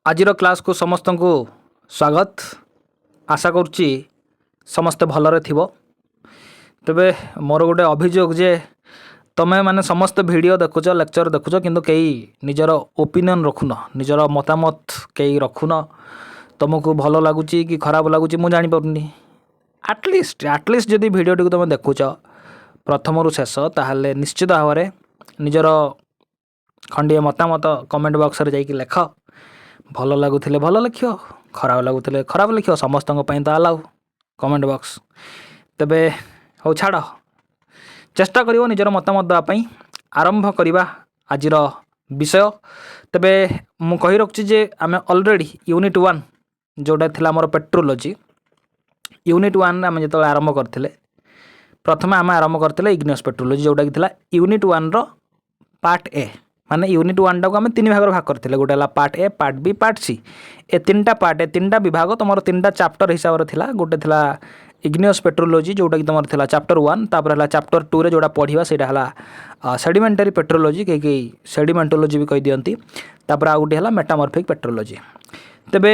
आज क्लास को समस्त को स्वागत। आशा करुच्ची समस्ते भलरे थिबो। तेबे मोर गोटे अभियोग जे तमें माने समस्त वीडियो देखुच लेक्चर देखुच किंतु कई निजर ओपिनियन रखुन, निजर मतामत कई रखुन। तुमको भल लगुच कि खराब लगुच मु जानी पारुनी। आटलिस्ट जदि वीडियो टी तुम देखुच प्रथम रु शेष ताहले निश्चित भाव में निजर खंडे मतामत कमेंट बॉक्स रे जाइए लेख। भल लगुले भल लिख, खराब लगुले खराब लिख, समस्त तो अलाउ कमेंट बॉक्स। तेबे हो छाड़, चेष्टा करिवो निजर मतामत देवाई। आरंभ करिबा आजिर विषय। तेबे मु कहि रखछि जे आमे ऑलरेडी यूनिट 1 जोटा थिला हमर पेट्रोलॉजी, यूनिट 1 आमे जतले आरंभ करथिले, प्रथम आमे आरंभ करथिले इग्नियस पेट्रोलॉजी जोटा कि थिला यूनिट 1 रो पार्ट ए। माने यूनिट 1 टाक आम 3 भाग भाग करते, गोटे part A, part B, part C. ए 3टा पार्ट, ए 3टा विभाग तुम 3टा चैप्टर हिसाब से थिला। गोटे थिला इग्नियस पेट्रोलॉजी जोटा कि तुम थिला चैप्टर 1, तापर चैप्टर 2 रे जोटा पढ़िबा सेटा हला सेडिमेंटरी पेट्रोलॉजी, कई सेडिमेंटोलॉजी भी कहि दियंती। तापर आ गोटे हला मेटामॉर्फिक पेट्रोलॉजी। तेबे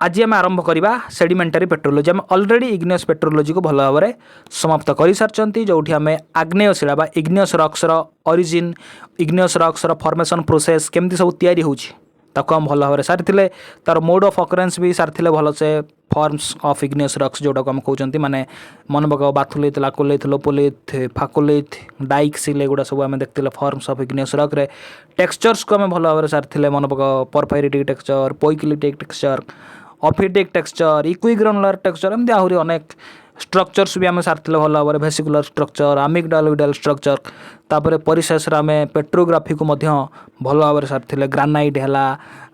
आज आम आरंभ करवा सेडिमेंटरी पेट्रोलॉजी। आम ऑलरेडी इग्नियस पेट्रोलॉजी को भल भाव में समाप्त कर सारी, जो आम आग्नेय शिला बा इग्नियस रॉक्स रो ओरिजिन, इग्नियस रॉक्स रो फॉर्मेशन प्रोसेस केमती सब तैयारी होची ताको हम भल भाव में सारी। तार मोड ऑफ ऑकरेंस भी सारी भल से, फॉर्म्स ऑफ इग्नियस रॉक्स जोटा को हम कहते माने मन पक बाथुलिथ, लाकोलिथ, लोपोलिथ, फाकोलिथ, डाइक, सिल एगुड़ा सब आम देखते फॉर्म्स ऑफ इग्नियस रॉक रे। टेक्सचर्स को आम भल भाव में सारी, मन पक परफाइरिटिक texture, पोइकिलिटिक texture, ophitic texture, इक्विग्रानुलर texture, एमती आहरी अनेक स्ट्रक्चर्स भी आम सारी भल भाव में। भेसिकुलर स्ट्रक्चर, आमिगडालोइडल स्ट्रक्चर, तापर परिशेष आम पेट्रोग्राफी को भल भाव में सारी। ग्रानाइट है,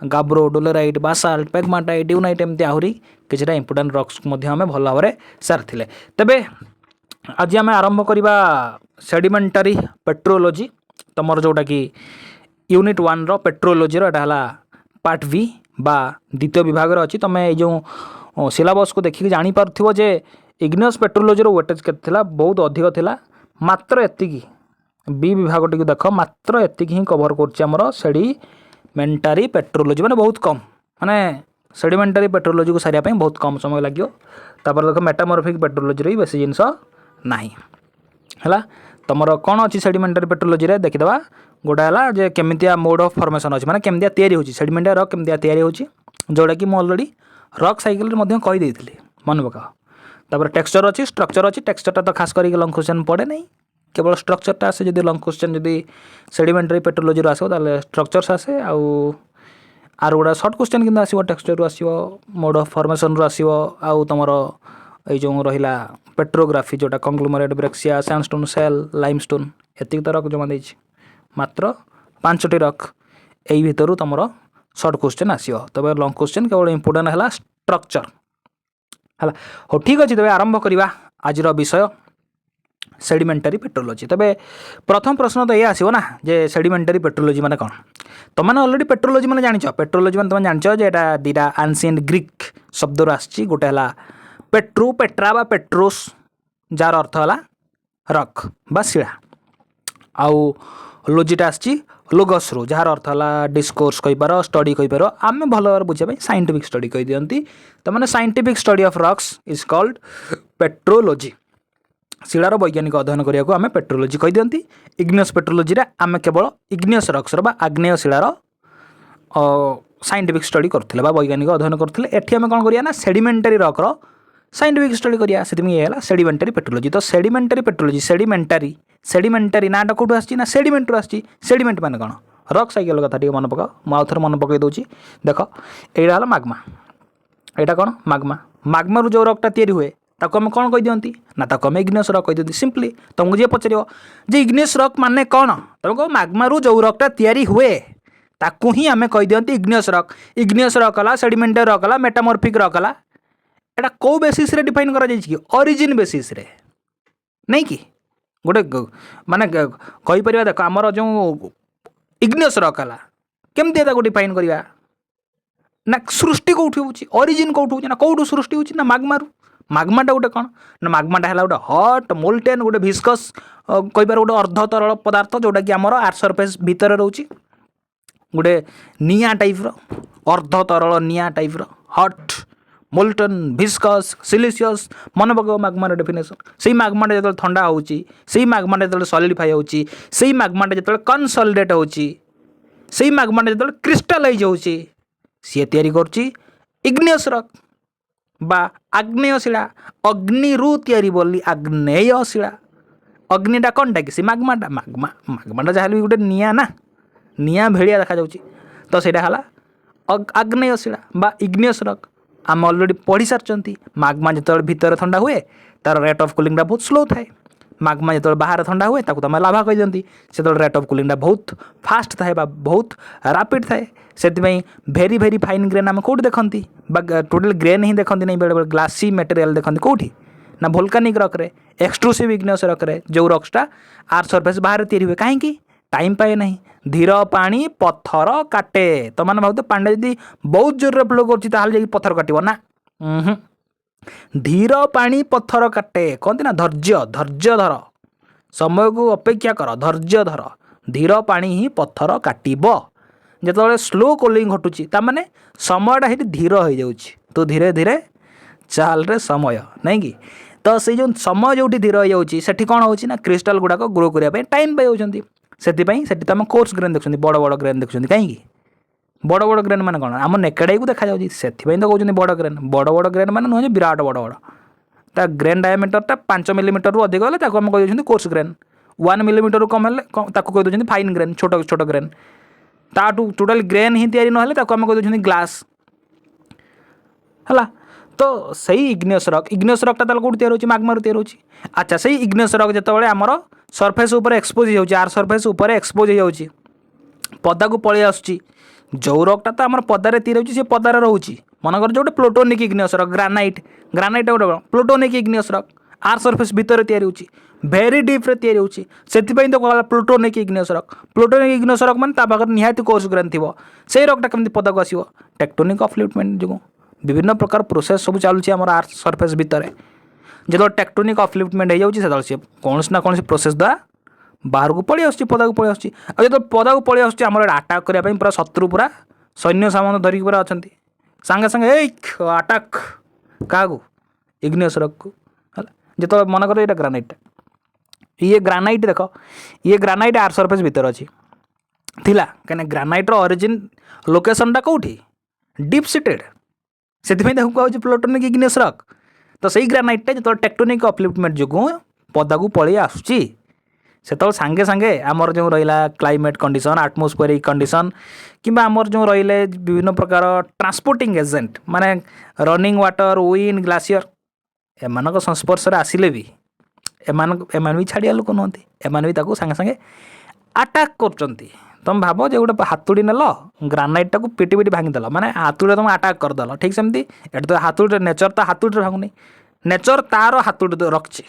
गाब्रो, डोलेराइट, बासाल्ट, पेगमाटाइट, यूनाइट, एमती आहरी किसी इंपोर्टेंट रॉक्स को आम भल भाव में सारी। तेबे आज आम आरंभ करवा सेडिमेंटरी पेट्रोलॉजी, तुमर जोटा कि यूनिट 1 रो पेट्रोलॉजी रो एटा पार्ट बी बा द्वितीय विभाग अच्छी। तुम जो सिलेबस को देखिए जानी पार्थिव जे इग्नियस पेट्रोलॉजी रो वेटेज केते थिला, बहुत अधिक थिला। मात्र एतिकी बी विभाग टी देख, मात्र एतिकी ही कवर करछि हमर सेडिमेंटरी पेट्रोलॉजी, माने बहुत कम, माने सेडिमेंटरी पेट्रोलॉजी को सारिया पई बहुत कम समय लागियो। तापर देख मेटामॉर्फिक पेट्रोलॉजी रे बेसी जिंस नाही हला। तुमर कौन अच्छी सेडिमेंटरी पेट्रोलॉजी रे देखिदेवा। गोटा है जे केमितिया मोड ऑफ फॉर्मेशन अच्छी, माने केमितिया तैयारी होची सेडिमेंट रॉक, केमितिया तैयारी होची, जोटा कि मैं ऑलरेडी रॉक साइकिल रे मध्य कहि देइथिले, मन पका। तापर टेक्सचर अच्छी, स्ट्रक्चर अच्छी। टेक्सचरटा तो खास करके लॉन्ग क्वेश्चन पड़े नहीं, केवल स्ट्रक्चरटा आसे। जदि लॉन्ग क्वेश्चन जदि सेडिमेंटरी पेट्रोलॉजी रो आसो ताले स्ट्रक्चर्स आसे, आर गुड़ा शॉर्ट क्वेश्चन किंतु आसो टेक्सचर रो आसो, मोड ऑफ फॉर्मेशन रो आसो, आउ तुमर ए जो रहिला पेट्रोग्राफी जोटा कंग्लोमरेट, ब्रेक्सिया, सैंडस्टोन, सेल, लाइमस्टोन, एतिक तो रॉक जमा देछि। मात्र 5टी रॉक एई भितरु तुमर शॉर्ट क्वेश्चन आसियो। तबे लॉन्ग क्वेश्चन केवल इंपोर्टेंट है स्ट्रक्चर है। हो ठीक अच्छे, तेज आरंभ करवा आज विषय सेडिमेंटरी पेट्रोलॉजी। तबे प्रथम प्रश्न तो ये आसो ना जे सेडिमेंटरी पेट्रोलॉजी माने कौन। तुम मैंने ऑलरेडी पेट्रोलॉजी मैंने जान, पेट्रोलॉजी मैंने तुम जान जे एटा दीटा एंशिएंट ग्रीक शब्द आसी। गोटे है पेट्रो, पेट्रा बा पेट्रोस, जार अर्थ है रॉक बा शिला। आउ लोजिटा आसी लोगस रो, जार अर्थ है डिस्कोर्स कहीपर, स्टडी कहीपर। आम भल भाव बुझापी साइंटिफिक स्टडी कही दियंती। तो मैंने scientific study of rocks is called petrology. शिलार वैज्ञानिक अध्ययन करने आम पेट्रोलॉजी कही दियंती। इग्नियस पेट्रोलॉजी रे आम केवल इग्नियस रॉक्स रो बा आग्नेय शिलार साइंटिफिक स्टडी करथिले बा वैज्ञानिक अध्ययन करथिले। एठी आम कोन करिया ना सेडिमेंटरी रॉक रो साइंटिफिक स्टडी करिया, सेतिमी ये हला सेडिमेंटरी पेट्रोलॉजी। तो सेडिमेंटरी पेट्रोलॉजी, सेडिमेंटरी नाटा कौटू आसी ना सेडिमेंट रू आसी। सेडिमेंट माने कौन, रॉक साइकेल कथा टी मन पका, मु आउथर मन पकई दूची। देख एटा हला माग्मा, एटा कौन माग्मा। माग्मा रू जो रॉकटा तैयारी हुए ताको हम कौन कहि दियंती ना, ताको हम इग्नियस रॉक कहि दियंती। सिंपली तुमको जे पचारियो जे इग्नियस रॉक माने कौन, तुम कहो माग्मा रू जो रॉकटा तैयारी हुए ताकू ही आम कहि दियंती इग्नियस रॉक। इग्नियस रॉक हला, सेडिमेंटरी रॉक हला, मेटामॉर्फिक रॉक हला। एटा को बेसिस रे डिफाइन करा जाय कि ओरिजिन बेसिस रे नहीं कि गोटे माने कहि परिबा। देखो हमर जो इग्नियस रॉक हला केमते ताको डिफाइन करिवा ना, सृष्टि कोठी होची, ओरिजिन कोठी होची ना, कोठू सृष्टि होची ना माग्मा रू। माग्माटा गोटे कौन ना, माग्माटा है गोटे हट मोल्टेन, गोटे भिस्कस कहीपर, गोटे अर्ध तरल पदार्थ जोटा कि आमर आर्थ सरफेस भितर रोची। गोटे निआ टाइप्र अर्ध तरल निआ टाइप्र हट मोल्टन भिस्कस सिलिशियस मन पक मैग्मार डेफिनेशन से मैग्मा जो ठंडा होची से मैग्मा जो सॉलिडिफाई होची से मैग्मा जो कनसोलिडेट होची से मैग्मा जो क्रिस्टालाइज होची सी तैयारी करची इग्नियस रॉक बा आग्नेय शिला अग्निरु तैयारी बोली आग्नेय शिला अग्निटा कौनटा कि से मैग्माटा मैग्माटा जहाँ भी गोटे निआ ना निआ भेड़िया देखा जाउची तो सेटा हला आग्नेय शिला बा इग्नियस रॉक आम अलरेडी पढ़ी सारी मैग्मा जो भितर ठंडा हुए तार रेट ऑफ कूलिंगटा बहुत स्लो थाए मैग्मा जो बाहर ठंडा हुए ताको तुम लाभा कही दिखती से रेट ऑफ कूलिंगटा बहुत फास्ट थाए बहुत रैपिड थाए से भेरी भेरी फाइन ग्रेन आम कौट देखती टोटाल ग्रेन ही देखती नहीं बेले बेले ग्लासी मटेरियल देखती कौटी ना भोल्कानिक रॉक रे एक्सट्रूसिव इग्नियस रॉक रे जो रॉक्सटा आर सरफेस बाहर तैयारी हुए कहीं टाइम पाए नहीं धीर पानी पत्थर काटे तो मैंने भावते पांडा जदि बहुत जोर फ्लो कर पत्थर काटो ना धीर पानी पत्थर काटे कहते ना धैर्य धैर्य धर समय को अपेक्षा कर धैर्य धर धीर पानी ही पत्थर काटब जो स्लो कूलिंग घटुची ताने समयटा ये धीर हो जाऊँगी तो धीरे धीरे चाल रे समय नहीं कि तो से जो समय जो धीर हो जाऊँगी से कौन हो क्रिस्टाल गुड़ाक ग्रो करने टाइम पाई से तुम कोर्स ग्रेन देखते बड़ बड़ ग्रेन देखते कहीं बड़ बड़ ग्रेन मान कौन आम नेकेडाई को देखा जाऊँगी से तो कहते बड़ बड़ ग्रेन मान नुहे विराट बड़ बड़ ता ग्रेन डायमीटरटा 5 मिलीमीटर रु अधिक हेल्ले आम कही कोर्स ग्रेन 1 मिलीमीटर रु कम हेल्ले कहीदे फाइन ग्रेन छोट छोट ग्रेन ताठू टोटाल ग्रेन ही तैयारी ना आम कहीदे ग्लास है तो सही इग्नियस रॉकटा कौट तैयार होची मैग्मा तैयार होची अच्छा सही इग्नियस रॉक जितेबाला आमर सरफेस उपर एक्सपोज हो आर सरफेस उपर एक्सपोज हो पदा को पलि आसुची जो रॉकटा तो आम पदारे तैयार होची पदारे रोची मनकर जो प्लूटोनिक इग्नियस रॉक ग्रानाइट गोटे प्लूटोनिक इग्नियस रॉक आर सरफेस भितर तैयारी होची भेरी डीप रे तैयारी होची सेथिपई तो कहला प्लूटोनिक इग्नियस रॉक माने ता पाखर निहाती कोर्स ग्रेन थिबो से रॉकटा केमती पदा को आसीबो टेक्टोनिक अफ्लिफ्टमेंट जो विभिन्न प्रकार प्रोसेस सब चलुची आम आर सरफेस भितर जो टेक्टोनिक अफ्लिफ्टमेंट हो जाए से कौन ना कौन प्रोसेस द्वारा बाहर को पलि आस पदा को पलि आस जो पदा को पलि आस आटाक करने पूरा शत्रु पूरा सैन्य सामान धरिक पूरा अच्छा सांगे सांगे आटाक क्या इग्नियस रॉक को जो मन कर ग्रानाइटा ये ग्रानाइट देख ये ग्रानाइट आर सरफेस भितर अच्छी थिला कहीं ग्रानाइटर ओरिजिन लोकेशनटा कौटी डीप सीटेड से कहूँ प्लूटोनिक इग्नियस रॉक तो सही ग्रानाइटा जो टेक्टोनिक अफ्लिफ्टमेंट जो पदा को पलि आसुची से सांगे सांगे आमर जो रहा क्लाइमेट कंडीशन एटमॉस्फेरिक कंडीशन किंबा आमर जो रही विभिन्न प्रकार ट्रांसपोर्टिंग एजेंट माने रनिंग वाटर विंड ग्लासीयर एमान संस्पर्श आसिले भी एमान भी छाड़िया लोक नुहति एमान भी सांगे सांगे आटाक कर तुम भाव जो गोटे हाथुड़ी नेल ग्रानाइटा को पिटी पिटी भांगीदेल माने हाथुड़ी तुम आटाक करदेल ठीक सेमती एट तो हाथुड़ी नेचर तो हाथुड़ी भांगुनी नेचर तार हाथुड़ी रखी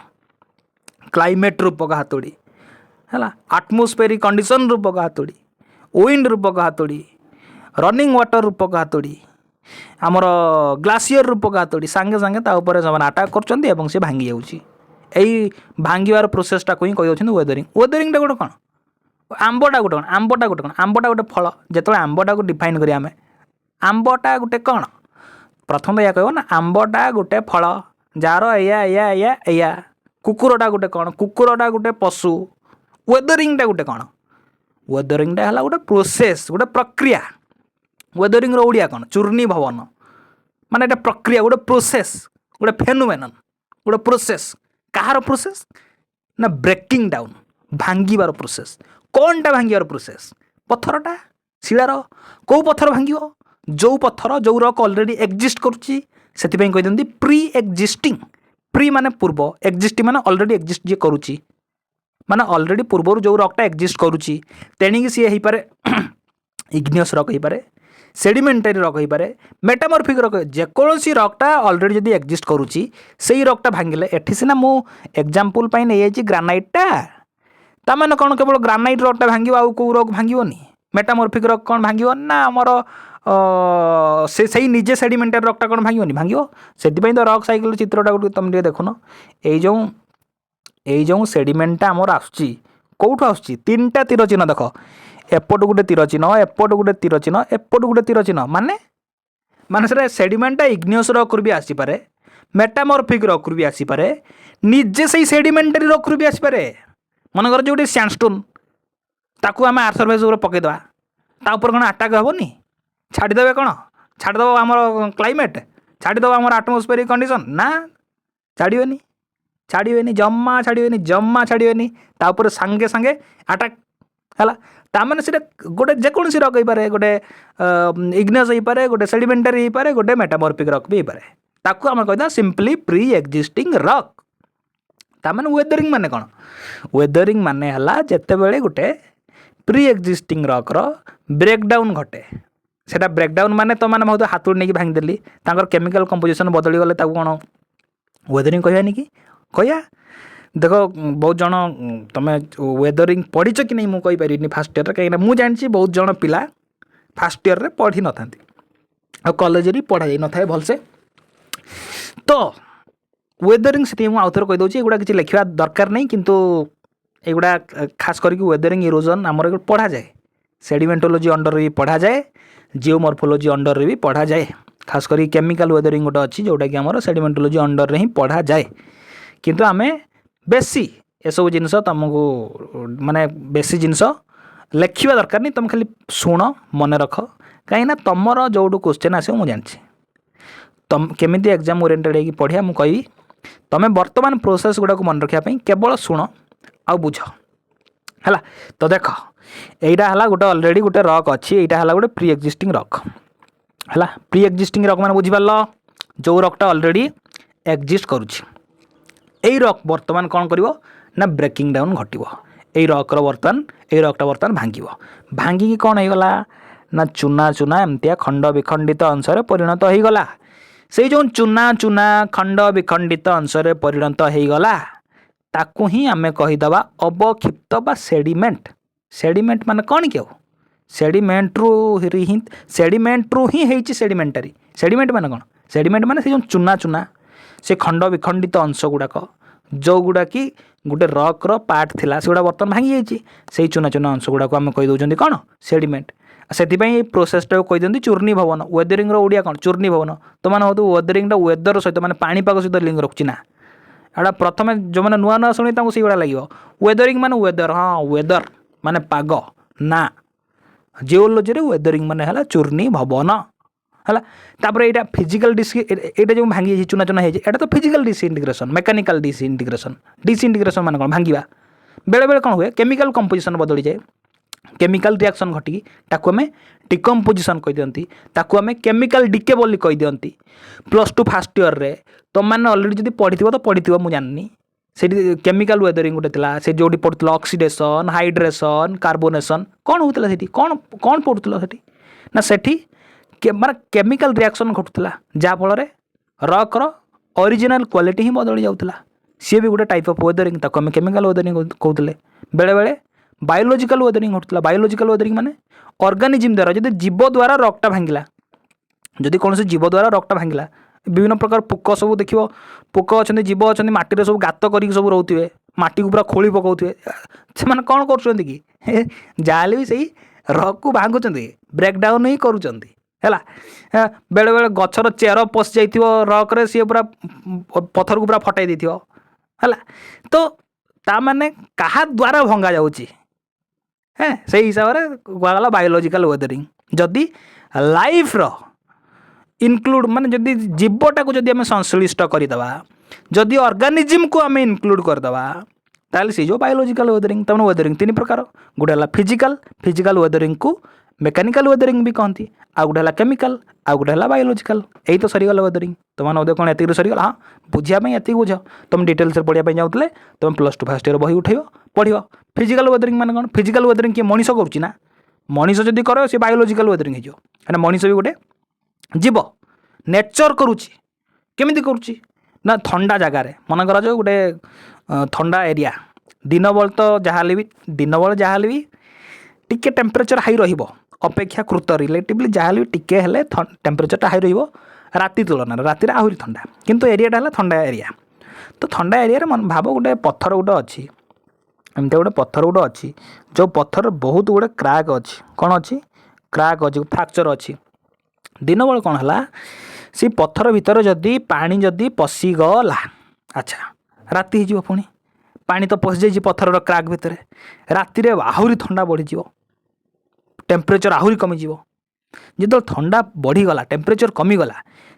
क्लाइमेट रूपक हाथुड़ी है आटमोस्फेरिक कंडीशन रूपक हाथुड़ी विंड रूपक हाथुड़ी रनिंग वाटर रूपक हाथुड़ी आमर ग्लासीयर रूपक हाथुड़ी सांगे सांगे से आटाक कर सी भांगी जाऊँगी यही भांगार प्रोसेसटा को ही कही वेदरिंग वेदरिंगटा गोटे कौन आंबटा गोटे कौन आंबटा गोटे फल जो आंबटा को डिफाइन करें आंबटा गोटे कौन प्रथम तो यह कह ना आंबटा गोटे फल जार या कुकुरटा गोटे कौन कुकुरटा गोटे पशु वेदरिंगटा गोटे कौन वेदरिंगटा है गोटे प्रोसेस गोटे प्रक्रिया वेदरिंग ओडिया कौन चूर्णी भवन माने एटा प्रक्रिया गोटे प्रोसेस गोटे फेनोमेनन गोटे प्रोसेस कहार प्रोसेस ना ब्रेकिंग डाउन भांगार प्रोसेस कौनटा भांगार प्रोसेस पत्थरटा शिलार कौ पत्थर भांग जो पत्थर जो रॉक ऑलरेडी एक्जिस्ट करुच्ची से कहते प्री एक्जिस्टिंग प्री माने पूर्व एक्जिस्टिंग माने ऑलरेडी एक्जिस्ट जी करुच्ची माने ऑलरेडी पूर्वर जो रॉकटा एक्जिस्ट करुच्ची तेणिक सी हो पारे इग्नियस रॉक हो पारे सेडिमेंटारी रॉक हो पारे मेटामॉर्फिक रॉक जेकोसी रॉकटा ऑलरेडी जदि एक्जिस्ट करुच्ची से रॉकटा भांगिले एठी सिना मु एग्जांपल पाई नै जाइछि ग्रानाइटटा ता माने कौन केवल ग्रानाइट रॉकटा भांगिबो आ को रॉक भांगिबोनी मेटामॉर्फिक रॉक कौन भांगिबो ना हमर से निजे सेडिमेंटारी रॉकटा कौन भांगिबोनी भांगिबो सेति तो रॉक साइकिल चित्रटा गोटे तुम देखुन ये जो सेडिमेंटा आमर आसुची कौटू आसुची तीनटा तीर चिन्ह देख एपट गोटे तीर चिन्ह एपट गोटे तीर चिन्ह एपट गोटे तीर चिन्ह माने माने से सेडिमेंटा इग्नियस रॉक भी आसीपे मेटामॉर्फिक रॉक भी आसीपे निजे से सेडिमेंटारी रॉक भी आसीपे मनकर जो सैंडस्टोन ताकू आम आर्थ सरफेस पकईदे तापर कौन आटाक हेनी छाड़देवे कौन छाड़देव आम क्लाइमेट छाड़देव आम आटमोस्फेरिक कंडीशन ना छाड़बेनि छाड़बेनि जम्मा छाड़बेनि तापर सांगे सांगे आटाक है ताने से गोटे जेकोसी रक हो गोटे इग्नियस हो गोटे सेडिमेंटारी हो गोटे मेटामॉर्फिक रक भी हो ताकू आम कहता सिंपली प्री एक्जिस्टिंग रक ताने वेदरिंग माने कौन वेदरिंग माने हला जेतेबेले गोटे प्री एक्जिस्टिंग रक्र ब्रेकडाउन घटे सेटा ब्रेकडाउन माने तो मैंने बहुत हाथ नहीं भांगीदेली केमिकल कंपोजिशन बदली गले कौन वेदरिंग कहवानी कि कह देख बहुत जन तुम वेदरिंग पढ़ीच कि नहीं मुझे पारि फास्ट ईयर कहीं मुझे जानी बहुत जन पिला फास्ट ईयर पढ़ी न था कॉलेज पढ़ा जा न भलसे तो वेदरिंग से मुझे आउ थे कहीदे एगुड़ा किसी लिखा दरकार नहीं किंतु एगुड़ा खास करके वेदरिंग इरोजन आमर पढ़ा जाए सेडिमेंटोलॉजी अंडर भी पढ़ा जाए जियोमॉर्फोलॉजी अंडर भी पढ़ा जाए खास कर केमिकल वेदरिंग गोटे अच्छी जोटा कि आम सेडिमेंटोलॉजी अंडर ही पढ़ा जाए किंतु आमे बेसी एसबू जिनस तुमको माने बेसी जिनस लिखा दरकार नहीं तुम खाली शुण मन रख कहीं तुमर जो क्वेश्चन आस मुझे जानी तुम केमी एग्जाम ओरिएंटेड हो पढ़िया मुझे कहि तुम बर्तमान प्रोसेस गुड़ाक मन रखापी केवल शुण आ बुझ है तो देख यहीटा है गोटे अलरेडी गोटे रक अच्छी यहाँ है गोटे प्री एक्जिस्टिंग रक है प्री एक्जिस्टिंग रक मैंने बुझिपार जो रकटा अलरेडी एक्जिस्ट करुच्ची यही रक बर्तमान कौन कर ना ब्रेकिंग डाउन घटव यही रक्र रकटा बर्तमान भांग भांगिकी कौन हो गला ना चूना चूना एमतिया खंड विखंडित अंश परिणत हो गला से जो चूना चूना खंड विखंडित अंश परिणत हो गला ताकू ही आमे कहीदबा अवक्षिप्त बा सेडिमेंट सेडिमेंट माने कौन क्यों सेडिमेंट रु ही है सेडिमेंटारी सेडिमेंट माने कौन सेडिमेंट माने से जो चूना चूना से खंड विखंडित अंश गुड़ाक जो गुड़ा कि गोटे रक्र पार्ट थिला से गुड़ा बर्तमान भांगी जाइए से चूना चूना अंश गुड़ाक आम कहीदे कौन सेडिमेंट से प्रोसेसटा कही दिखती चूर्णी भवन वेदरिंग ओडिया कौन चूर्णी भवन तो मैंने बहुत वेदरिंग वेदर सहित मैंने पाणीपाग सहित लिंक रखुची ना एटा प्रथम जो मैंने नुआ नुआ शुणी से लगे वेदरिंग माने वेदर हाँ वेदर माने पाग ना जियोलॉजी रे वेदरिंग माने हला चूर्णी भवन है तापर यहाँ फिजिकल यहाँ जो भांगी चूना चूना है तो फिजिकल डिसइंटीग्रेशन मेकानिकल डिसइंटीग्रेशन माने कौन भांगा बेले बेले कौन हुए केमिकल कंपोजिशन बदली जाए केमिकल रिएक्शन घटिकी ताकू आम डिकम्पोजिशन कही दिखती ताकू आम केमिकल डिके बोली कही दिखती +2 फास्ट ईयर रे तुम मैंने अलरेडी जब पढ़ी तो पढ़ी मुझे जाननी से केमिकल वेदरिंग गोटे था से जो पढ़ुला ऑक्सीडेशन हाइड्रेशन कार्बोनेशन कौन होता है कौन कौन पढ़ुला से ना सेठी माने केमिकल रिएक्शन घटुला जहाँफल रक्र ओरिजिनल क्वालिटी ही बदली जाऊला सी भी गोटे टाइप ऑफ वेदरिंग ताको आम केमिकल वेदरिंग कहते बेले बेले बायोलॉजिकल वेदरिंग घटुला बायोलॉजिकल वेदरिंग माने ऑर्गेनिज्म द्वारा जब जीव द्वारा रक्टा भांगिला जदि कौन जीव द्वारा रक्टा भांगिला विभिन्न प्रकार पोक सब देख पोक अच्छा जीव अच्छा मटी सब गात कर सब रोथे मटी को पूरा खोली पकाउे से कौन कर कि जहाँ भी सही रक को भांगुंट ब्रेकडाउन ही करुँच है बेले बेले गचर चेर पशि जाइए रक्रे सी पूरा पत्थर को पूरा फटाई देथियो है तो ता माने कहा द्वारा भंगा जाउची है से हिसाब से कहला बायोलॉजिकल वेदरिंग जदि लाइफ रो इनक्लूड माने जदि जीवटा को जदि आम संश्लिष्ट करदेवा जदि ऑर्गेनिज्म को आम इनक्लूड करदेवा ताले से जो बायोलॉजिकल वेदरिंग तमन वेदरिंग 3 प्रकार गोटे है फिजिकल वेदरिंग को मेकानिकल वेदरिंग भी कहती आ गोटे है केमिकल आ गोटे है बायोलॉजिकल यही तो सरीगला वेदरिंग तुम बोधे कौन एति सरीगला हाँ बुझापी एति बुझ तुम डिटेल्स पढ़ाई जाऊे तुम +2 फास्ट ईयर बही उठेब पढ़ फिजिकल वेदरिंग माने कौन फिजिकल वेदरिंग किए मनीष करुच्ची मनीष जदि कर सी बायोलॉजिकल वेदरिंग हो मनीष भी गोटे जीव नेचर करुच्ची केमिति करुच्ची ना ठंडा जगार मन कर जो गोटे ठंडा एरिया दिन बेल तो जहाँ भी दिन बेल जहाँ भी टिके टेम्परेचर हाई रहिबो अपेक्षाकृत रिलेटिवली जहाँ भी टिके हेले टेम्परेचरटा हाई रहिबो राति तुलन राति आहरी ठंडा किंतु एरियाटा है ठंडा एरिया तो ठंडा एरिया मन भाव गोटे पत्थर गोटे अच्छी एमती गोटे पत्थर गोटे अच्छी जो पत्थर बहुत गुड़े क्राक अच्छी कौन अच्छी क्राक अच्छी फ्राक्चर अच्छी दिन बेल कौन है से पत्थर भितर जदि पानी जदि पशिगला अच्छा राति हो पुणी पानी तो पशि जाइए पत्थर क्राक भितर राति आहरी ठंडा बढ़ीज टेम्परेचर आहरी कमिज जो ठंडा बढ़ीगला टेम्परेचर कमिगला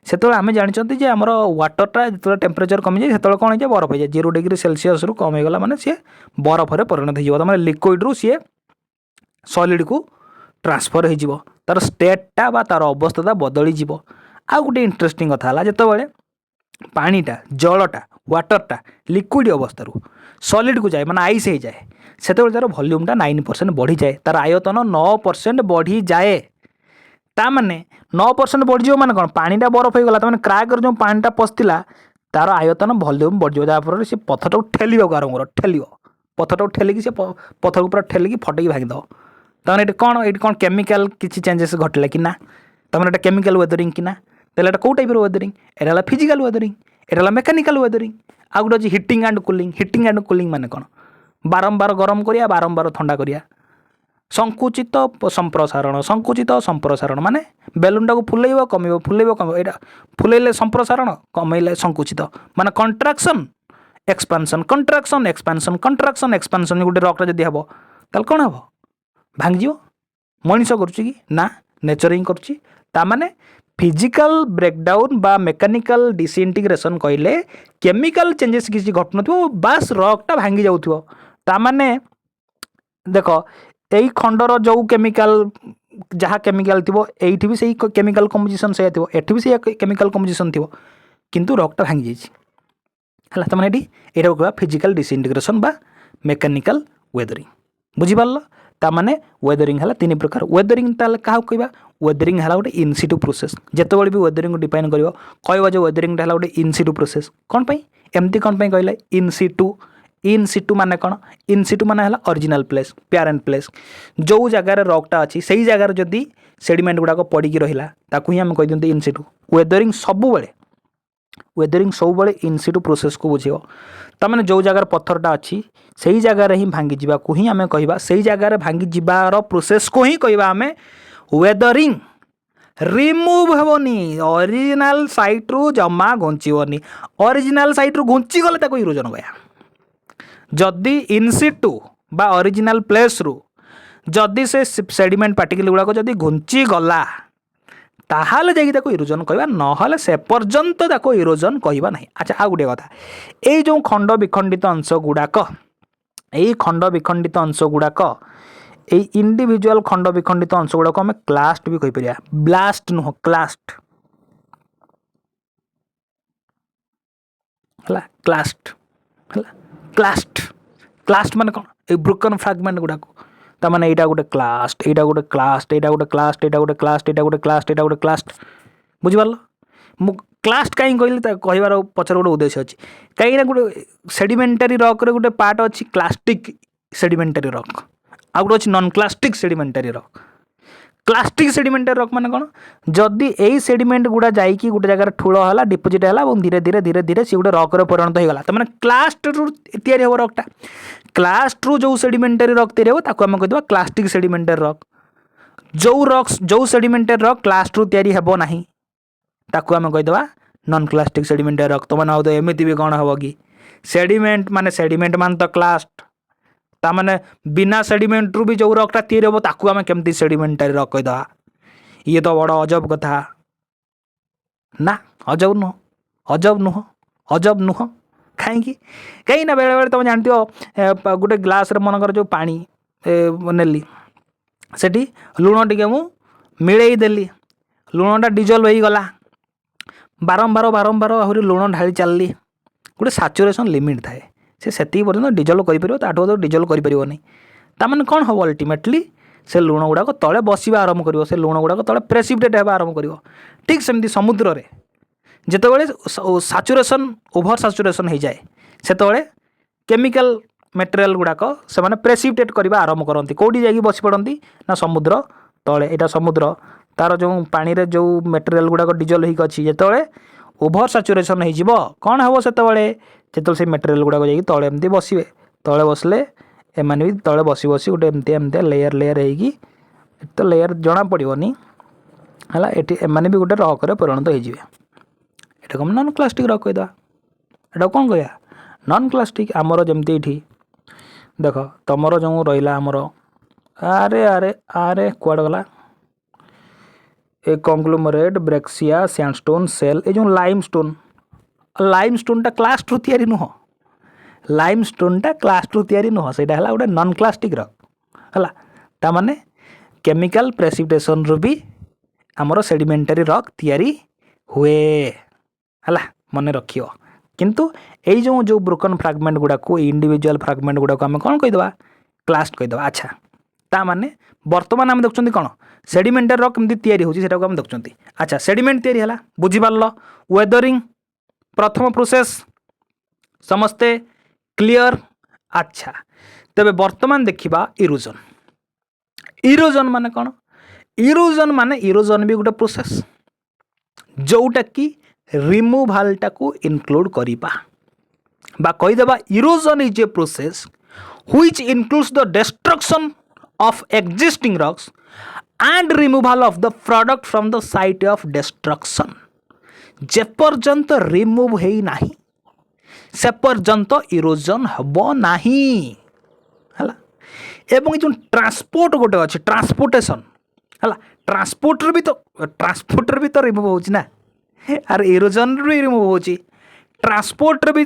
से आम जानते आम वाटरटा जो टेम्परेचर कमी जाए से कौन हो बरफ हो जाए 0 डिग्री सेल्सियस रु कम होगा मैंने सी बरफ में परिणत हो लिक्विड रु सी सॉलिड को ट्रांसफर हो तार स्टेटा बा तार अवस्था बदली आउ गोटे इंटरेस्टिंग कथा है जिते पानीटा जलटा वाटरटा लिक्विड अवस्था सॉलिड को जाए माने आइस हो जाए से तार वॉल्यूमटा 9% बढ़ी जाए तार आयतन 9% बढ़ी जाए ताने 9% बढ़ी माने कौन पानीटा बरफ हो गला क्राक जो पानीटा पशिला तार आयतन वॉल्यूम बढ़ जहाँफल से पत्थर को ठेल आरंभ कर ठेल पत्थर को ठेलिकी से पत्थर को पूरा ठेलिकी फटेकी भांगीद तमें ये कौन केमिकल किसी चेंजेस घटला कि ना तमें केमिकल वेदरिंग कि ना तेल कौ टाइप वेदरिंग एटा फिजिकल वेदरिंग एटा मेकानिकल वेदरिंग आ गोटे अच्छी हिटिंग एंड कूलिंग माने कौन बारंबार गरम करिया बारंबार ठंडा करिया संकुचित संप्रसारण माने बेलूनटा को फुलेब कम यहाँ फुलेले संप्रसारण कमेले संकुचित माने कंट्राक्शन एक्सपांशन गोटे रक्टा जदि हम ताल कौन हम भांगी मनीष करुच्ची ना नेचर हिं करुच्ची फिजिकल ब्रेकडाउन बा मेकानिकल डिसइंटीग्रेशन कहले केमिकल चेंजेस किसी घटन बास रकटा भांगी जाऊँ ताने देख यही खंडर जो केमिकल जहाँ केमिकल थी ये भी सही केमिकल कंपोजिशन से थी एठी भी सही केमिकल कंपोजिशन थी किंतु रकटा भांगी जाइए तमें ये कह फिजिकल डिसइंटीग्रेशन बा मेकानिकल वेदरिंग बुझीपार ताने वेदरिंग है 3 प्रकार वेदरिंग ताल क्या कहवा वेदरिंग है गोटे इनसिटू प्रोसेस जितेबाला भी वेदरिंग को डिफाइन कर कह जो वेदरिंग है गोटे इनसिटू प्रोसेस कौन एमती कौन कहले इनसिटू माने कौन इनसिटू माने है ओरिजिनल प्लेस पेरेंट प्लेस जो जगार रकटा अच्छी से जगार जदि सेडिमेंट गुड़ाक पड़ी रहा ताकू ही आम कह दिखते इनसिटू वेदरिंग सब इनसिटू प्रोसेस को बुझे तमें जो जगार पत्थरटा अच्छी से ही जगार ही भांगी जावाक ही आम कह से जगार भांगी जीवार प्रोसेस को ही कह आम वेदरिंग रिमूव हेनी ओरिजिनल साइट रु जमा घुंचबनी ओरिजिनल साइट रु घुंची गले इरोजन कह जदि इनसिटू बा ओरिजिनल प्लेस रु जदि से सेडिमेंट पार्टिकल गुड़ाक जदि घुंची गला ताहाले जाकि इरोजन कहवा ना से पर्यंत इरोजन कहवा ना। अच्छा आ गोटे कथा ये जो खंड विखंडित अंश गुड़ाक यही खंड विखंडित अंश गुड़ाक ये इंडिविजुअल खंड विखंडित अंश गुड़ाक आम क्लास्ट भी कहीपर ब्लास्ट नुह क्लास्ट है क्लास्ट है क्लास्ट माने कौन ये ब्रोकन फ्रैगमेंट गुड़ाक ताने यहाँ गोटे क्लास्ट यहाँ गोटे क्लास्ट यहाँ गोटे क्लास्ट यहाँ गोटे क्लास्ट यहाँ गोटे क्लास्ट यहाँ गोटे क्लास्ट बुझिपार मु क्लास्ट कहीं कहली कहबार पचर गोटे उद्देश्य अच्छी कहीं गोटे सेडिमेंटारी रक रे गोटे पार्ट अच्छी क्लास्टिक सेडिमेंटारी रक आ गोटे अच्छी नॉन क्लास्टिक सेडिमेंटारी रक क्लास्टिक सेडिमेंटारी रक माने कौन जदि यही सेडिमेंट गुड़ा जाइए गोटे जगह ठूल है डिपोजिट है और धीरे धीरे धीरे धीरे सी गोटे रक परिणत होगा तो मैंने क्लास्ट रु तैयारी हम रकटा क्लास्ट रु जो सेडिमेंटारी रक तैयारी हो ताको आम कहीदेवा क्लास्टिक सेडिमेंटारी रक जो सेडिमेंटारी रक क्लास्ट रु तैयारी हेबो नाही ताको आम कहीदेवा नॉन क्लास्टिक सेडिमेंटारी रक तो मैंने तो एमती भी कौन हम कि सेडिमेंट मान तो क्लास्ट ताने बिना सेडिमेंट रु भी जो रकटा तैयारी हम ताको आम केमती सेडिमेंटारी रक कहीदेवा ये तो बड़ अजब कथा ना अजब नुह कहीं कहीं बेले बेले तुम जानती हो गोटे ग्लास मनकर जो पानी नेली सेठी लुण टिके मु मिलई देली लुणटा डिजल्व हो गला बारंबार बारंबार आहरी लुण ढाली चलली गोटे साचुरेशन लिमिट थाए से पर्यटन डिजल्व कर डिजल्व कर ताने कौन हम अल्टीमेटली से लुण गुड़ाक तले बसवा आरंभ कर से लुण गुड़ाक तले प्रेसिपिटेट होगा आरंभ कर ठीक सेमती समुद्र रे जितेबाला साचुरेशन ओभर साचुरेशन हो जाए से केमिकल मटेरियल गुड़ाक से प्रेसिपिटेट करवा आरंभ करती कौटी जाकि बस पड़ती ना समुद्र तले यहाँ समुद्र तार जो पानी रे जो मटेरियल गुड़ाक डिजल्व होगी अच्छी जिते ओभर साचुरेशन हो कौन हम से मटेरियल गुड़ाक जाकि तले एमती बसवे तले बसले एमाने भी तले बसी बसी गोटे एमती एमती लेयर लेयर होगी तो लेयर जना पड़ोनी है ये एमाने भी गोटे रॉक परिणत होइए एटा कम नॉन क्लास्टिक रॉक कहीदा एटा कौन कह नॉन क्लास्टिक आमर जमती ये देख तुमर जो रहा आमर आरे आरे आरे कुआड़ गला ए कंग्लोमरेट ब्रेक्सिया सैंडस्टोन सेल ये जो लाइमस्टोनटा क्लास टू तैयारी नुह लाइमस्टोनटा क्लास टू तैयारी नुह से गोटे नॉन क्लास्टिक रॉक है तामाने केमिकल प्रेसिपिटेशन रु भी आमर सेडिमेंटारी रॉक तैयारी हुए है मन रखियो किंतु यही जो ब्रोकन फ्रैगमेंट गुड़ाक इंडिविजुअल फ्रैगमेंट गुड़ाक आम कौन कहीदेवा क्लास्ट कहीदे अच्छा ता माने बर्तमान आम देखुं कौन सेडिमेंटारी रॉक केमती तैयारी होची सेटा को आम देखुं अच्छा सेडिमेंट तैयारी है बुझीपार वेदरिंग प्रथम प्रोसेस समस्ते क्लियर अच्छा तेबे वर्तमान देखिबा इरोजन इरोजन माने कौन इरोजन भी गोटे प्रोसेस जोटा कि रिमूवाल टाकू इनक्लूड करिबा बा कहीदेबा erosion is a process which includes the destruction of existing rocks and removal of the product from the site of destruction जे पर्यंत रिमूव है नाही से पर्यंत इरोजन हबो नाही हला एवं जो ट्रांसपोर्ट गोटे अच्छे ट्रांसपोर्टेशन है ट्रांसपोर्टर भी तो रिमूव होची ना आर इरोजन भी रिमूव होची ट्रांसपोर्टर भी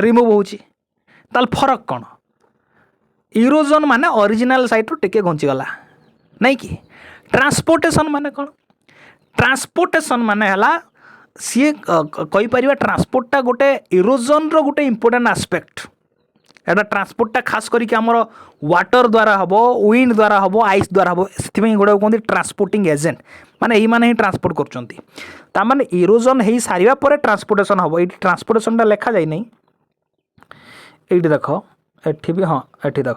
रिमूव होची ताल फरक कौन इरोजन माने ओरिजिनल साइट रो टिके घंचीगला नहीं कि ट्रांसपोर्टेशन माने कौन ट्रांसपोर्टेशन माने हला सी कही परिबा ट्रांसपोर्टटा गोटे इरोजन रो गोटे इंपोर्टेंट एस्पेक्ट एटा ट्रांसपोर्टटा खास करिक हमर वाटर द्वारा हबो विंड द्वारा हबो आइस द्वारा हबो सेथिमे गोटे कोंदी ट्रांसपोर्टिंग एजेंट माने एही माने ही ट्रांसपोर्ट करचंती ता माने इरोजन हेई सारिबा परे ट्रांसपोर्टेशन हबो एठी ट्रांसपोर्टेशनटा लेखा जाय नै एठी देखो एठी भी हाँ एठी देख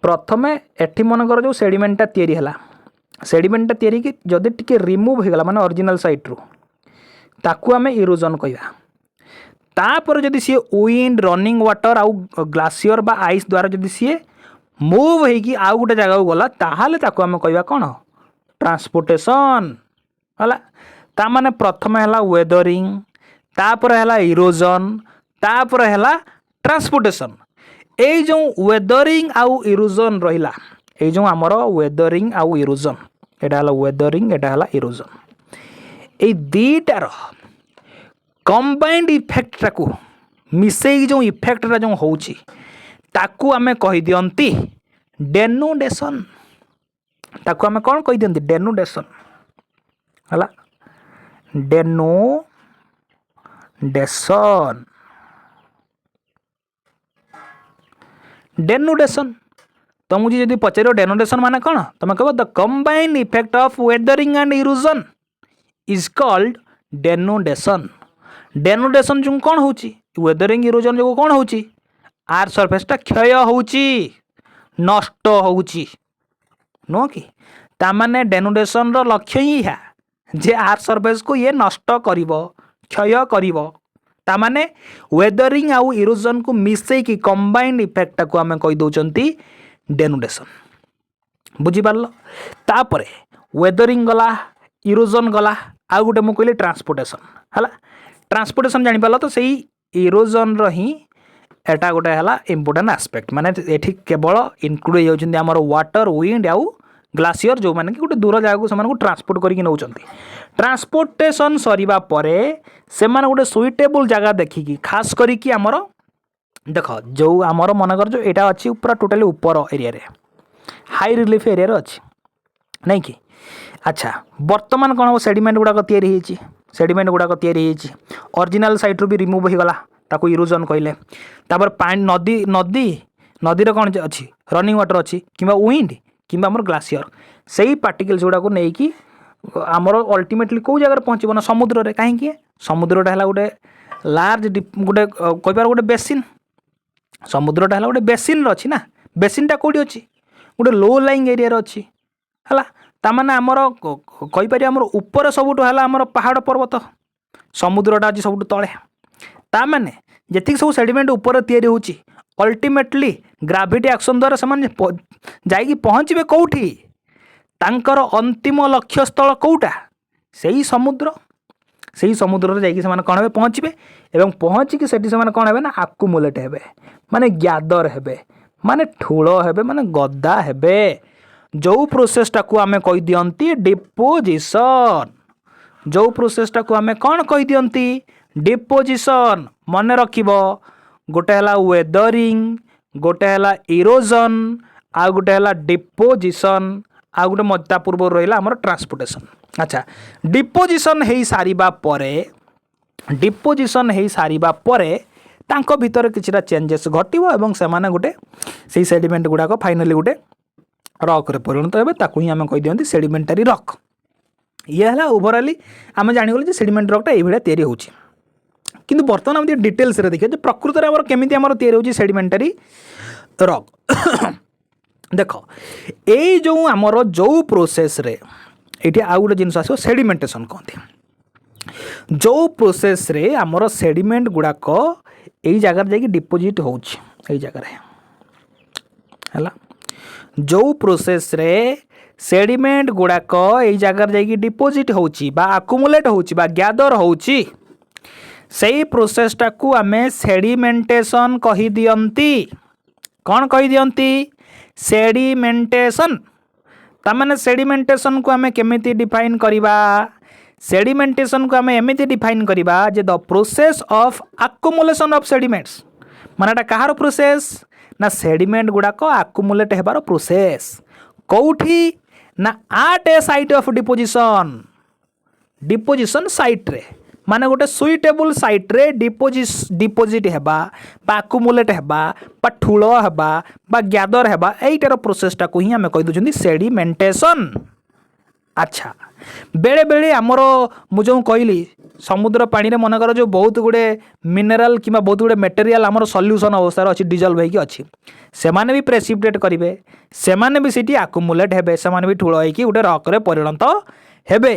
प्रथमे एठी मनकर जो सेडिमेंटा तैयारी है सेडिमेंटा तैयारी कि जदि टिके रिमूव हो गला माने ओरिजिनल साइट रू ताकू आमे इरोजन कहवा तापर जदि सी विंड रनिंग वाटर आउ ग्लासियर बा आइस द्वारा जदि सी मूव होगी आउ गोटे जगह गला ताहाले ताकू आमे कहवा कौन ट्रांसपोर्टेशन है ता माने प्रथमे है वेदरिंग तापर है इरोजन तापर है ट्रांसपोर्टेशन ये जो वेदरिंग आउ इरोजन रहिला ये जो आमर वेदरिंग आउ इरोजन एटा हला वेदरिंग एटा हला इरोजन ए दीटार कंबाइंड इफेक्ट टाकू मिसेई जो इफेक्ट जो होउची ताकू आमे कहि दियंती डेनुडेशन ताकू आमे कोन कहि दियंती डेनुडेशन हला डेनुडेशन डेनुडेशन तुमको जब पचार डेनुडेशन माने कौन तुम कह the combined effect of weathering and erosion is called denudation denudation जो कौन होची वेदरिंग इरोजन जो कौन होची आर सरफेसटा क्षय होची नष्ट होची नो कि तामाने डेनुडेशन रो लक्ष्य ही है जे आर सरफेस को ये नष्ट करिवो क्षय करिवो तामाने वेदरिंग आउ इरोजन को मिसई की कंबाइंड इफेक्ट को आमे कहि दउचंती डेनुडेशन बुझी पारलो तापरे वेदरिंग गला इरोजन गला आ गोटे मु कहली ट्रांसपोर्टेशन हला ट्रांसपोर्टेशन जानि पारलो तो सही इरोजन रो ही एटा गोटे हला इंपोर्टेंट एस्पेक्ट माने एठी केवल इनक्लूड हो जाउछन्ती हमर वाटर विंड आउ ग्लासियर जो माने कि गोटे दूर जगह को सेमान को ट्रांसपोर्ट करके नउछन्ती ट्रांसपोर्टेशन सरीबा परे सेमान गोटे सुइटेबल जगह देखिकी खास करिकी हमर देख जो आमर मनकर जो यहाँ अच्छी पूरा टोटाली ऊपर एरिया रे हाई रिलीफ एरिया रे अच्छी नहीं कि अच्छा वर्तमान कौन हम सेडिमेंट गुड़ाक तैयारी सेडिमेंट गुड़ाक तैयारी ओरिजिनल साइट रू भी रिमूव हो गला ताको इरोजन कहले तापर पानी नदी नदी नदी कौन अच्छी रनिंग वाटर अच्छी कि विंड कि ग्लासियर से ही पार्टिकल्स गुड़ाक नहीं कि आमर अल्टीमेटली कौ जगह पहुँचब ना समुद्र रे कहीं समुद्रटा है गोटे लार्ज गोटे कहींपार गोटे बेसिन समुद्रटा है गोटे बेसिन अच्छी ना बेसिनटा कौटी अच्छी गोटे लो लाइंग एरिया अच्छी है ताने आमर कहीपर आमर ऊपर सबुठ है आमर पहाड़ पर्वत समुद्रटा अच्छी सब तले ताने जी सब सेडिमेंट ऊपर तैयारी होची अल्टीमेटली ग्राविटी एक्शन द्वारा से जाइकी पहुँचे कौटी तांकर अंतिम लक्ष्य स्थल कौटा से समुद्र से समुद्र जाइए कौन हे पहुँचे और पहुँचिकी से कौन हे ना आकुमुलेट हे माने ग्यादर हे माने ठूल हे माने गदा हे जो प्रोसेसटा को आम कही दियंती डिपोजिशन जो प्रोसेसटा को आम कौन कही दियंती डिपोजिशन मन रखिब गोटे है वेदरिंग गोटे है इरोजन आ गोटे है डिपोजिशन आ गोटे मध्या पूर्व रहा आमर ट्रांसपोर्टेशन। अच्छा डिपोजिशन हो सारिबा परे डिपोजिशन हो सारिबा परे तांको भितर किछिटा चेंजेस घटिबो एवं सेमाने गोटे से सेडिमेंट गुड़ाक फाइनाली गोटे रॉक रे परिणत हेबे ताकू ही आम कही दियंती सेडिमेंटारी रॉक। ये है ओवरऑली आम जानिगले सेडिमेंट रॉकटा ये भाया तैयारी होची किंतु बर्तमान आम डिटेल्स रे देखिए प्रकृत में केमिति आमर तैयारी होची सेडिमेंटारी रॉक। देख ये जो आमर जो प्रोसेस रे ये आउ गोटे जिनस आसो सेडिमेंटेशन कहते जो प्रोसेस रे आमर सेडिमेंट गुड़ाक यही जगार जाकि डिपोजिट होची जगार है जो प्रोसेस रे सेडिमेंट गुड़ाक यही जगार जाकि डिपोजिट होची बा आकुमुलेट होची बा ग्यादर होची सही प्रोसेसटा को आमे सेडिमेंटेशन कही दियंती। कौन कही दियंती सेडिमेंटेशन। तामाने सेडिमेंटेशन को आमे केमिति डिफाइन करिबा सेडिमेंटेशन को आमे एमिति डिफाइन करिबा जे the process of accumulation of sediments मानेटा कहार प्रोसेस ना सेडिमेंट गुड़ाक आकुमुलेट हेबार प्रोसेस कौठी ना at a site of deposition deposition site रे माने गोटे सुइटेबल साइट रे डिपोजिट हेबा बा आकुमुलेट हेबा बा ठूल हेबा बा ग्यादर हेबा एइटार प्रोसेसटा को ही आमे कहि दोछंती सेडिमेंटेशन। अच्छा बेले बेले आमर मुझे कहली समुद्र पानी रे मनकर जो बहुत गुड़े मिनेराल कि बहुत गुड़े मेटेरियल आमर सल्यूशन अवस्था अच्छी डिजल्व होगी अच्छी से माने भी प्रेसिपिटेट करेंगे से माने भी सीटी आकुमुलेट हेबे से माने भी ठूल होगी गोटे रॉक रे परिणत हेबे।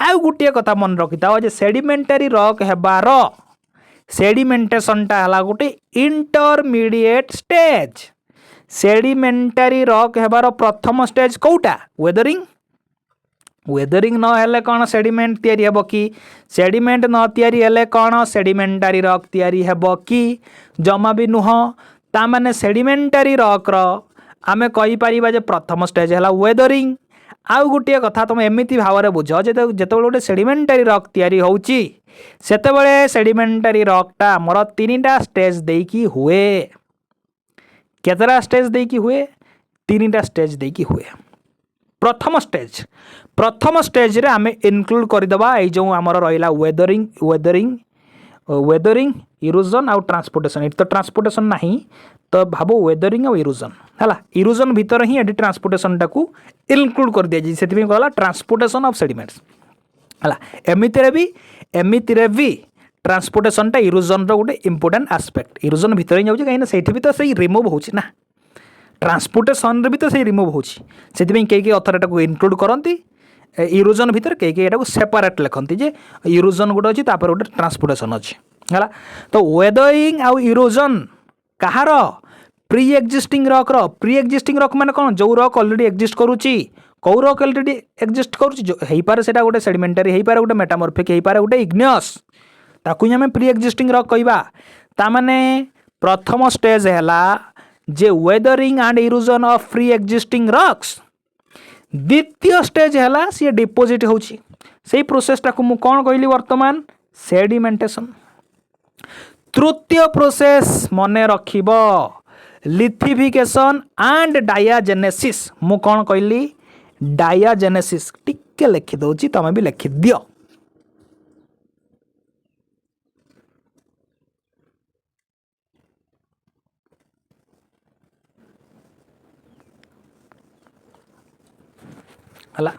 आउ गोटे कथा मन रखि था जे सेडिमेंटारी रॉक हेबार सेडिमेंटेशनटा हला गोटे इंटरमीडिएट स्टेज सेडिमेंटारी रॉक हेबार प्रथम स्टेज कोटा वेदरिंग वेदरिंग न हेले कौन सेडिमेंट तैयारी हेबो कि सेडिमेंट न तैयारी हेले कौन सेडिमेंटारी रॉक तैयारी हेबो कि जमा भी नुह ता माने सेडिमेंटारी रॉक रो आमे कहि परिबा जे प्रथम स्टेज हला वेदरिंग। आउ गोटे कथा तुम एमती भाव में बुझ जिते गोटे सेडिमेंटारी रॉक तैयारी होउची सेतेबेले सेडिमेंटारी रॉकटा आमर 3टा स्टेज देकी हुए केतरा स्टेज देकी हुए 3टा स्टेज देकी हुए। प्रथम स्टेज रे आमे इनक्लूड करदेबा ए जो आमर रहिला वेदरिंग इरोजन आउ ट्रांसपोर्टेशन ये तो ट्रांसपोर्टेशन नहीं तो भावो वेदरिंग और इरोजन है इरोजन भितर ही ये ट्रांसपोर्टेशन टाक इनक्लूड कर दिया से कहला ट्रांसपोर्टेशन ऑफ सेडिमेंट्स है एमितिरे भी ट्रांसपोर्टेशनटा इरोजन गोटे इंपोर्टेंट आस्पेक्ट इरोजन भितर ही जाऊँ कहीं से भी तो सही रिमूव होना ट्रांसपोर्टेशन भी तो सही रिमूव होती कई अथर को इनक्लूड करती इरोजन भितर कई सेपरेट लिखती जे इरोजन गोटे अच्छी गोटे ट्रांसपोर्टेशन अच्छी है तो वेदरिंग आउ इरोजन कहार pre existing rock pre existing rock माने कौन जो रॉक ऑलरेडी एक्जिस्ट करुच्ची कौ रॉक ऑलरेडी एक्जिस्ट करुच्ची से गोटे सेडिमेंटारी हो पारे गोटे मेटामॉर्फिक हो पारे गोटे इग्नियस ताकू आम प्री एक्जिस्टिंग रॉक कहवा तामाने प्रथम स्टेज है जे weathering and erosion of pre existing rocks द्वितीय स्टेज है सी डिपोजिट होची से प्रोसेसटा को मु कौन कहली वर्तमान सेडिमेंटेशन। तृतीय प्रोसेस मने रखिब लिथिफिकेशन एंड डायाजेनेसिस मु कौन कहली डायाजेनेसिस टिके लिखि दउची तमे भी लिखि दियो। हला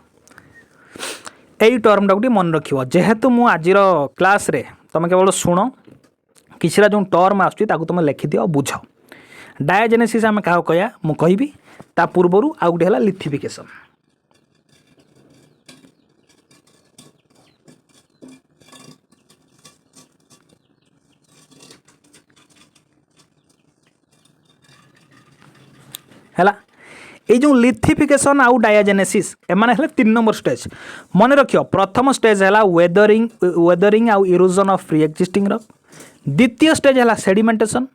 यही टर्मटा गोटे मन रखियो जेहेतु मु आजिर क्लास रे तुम केवल शुण किछिरा जो टर्म आसुची ताकू तुम लिखि दियो बुझ डायाजेनेसिस आम क्या कह मु कहबी ता पूर्वरु आउ गोटे हला लिथिफिकेशन है ये जो लिथिफिकेशन आउ डायाजेनेसिस एमाने हेले 3 नंबर स्टेज मन रखियो। प्रथम स्टेज है वेदरिंग आउ erosion of pre existing rock. द्वितीय स्टेज है सेडिमेंटेशन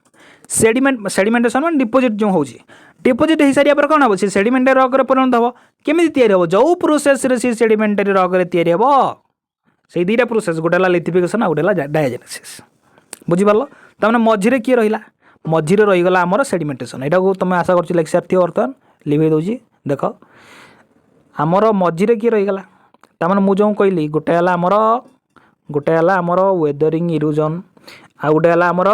सेडिमेंटेशन मान डिपोजिट जो होची डिपोजिट हो सारा पर कौन हम से सेडिमेंटरी रॉक रे परिणत हम केमी तैयारी हम जो प्रोसेस रे से सेडिमेंटरी रॉक रे तैयारी हम से दुईटा प्रोसेस गोटे लिथिफिकेशन आउ गोटे डायाजेनेसिस बुझीपार तमें मझे किए रहा मझे रहीगला आमर सेडिमेंटेशन यहाँ को तुम आशा कर लेक्चर थी बर्तमान लिभे दूसरी देख आमर मझे किए रहीगला तमें मुझे कहली गोटे आमर वेदरिंग इरोजन आउ गोटे आमर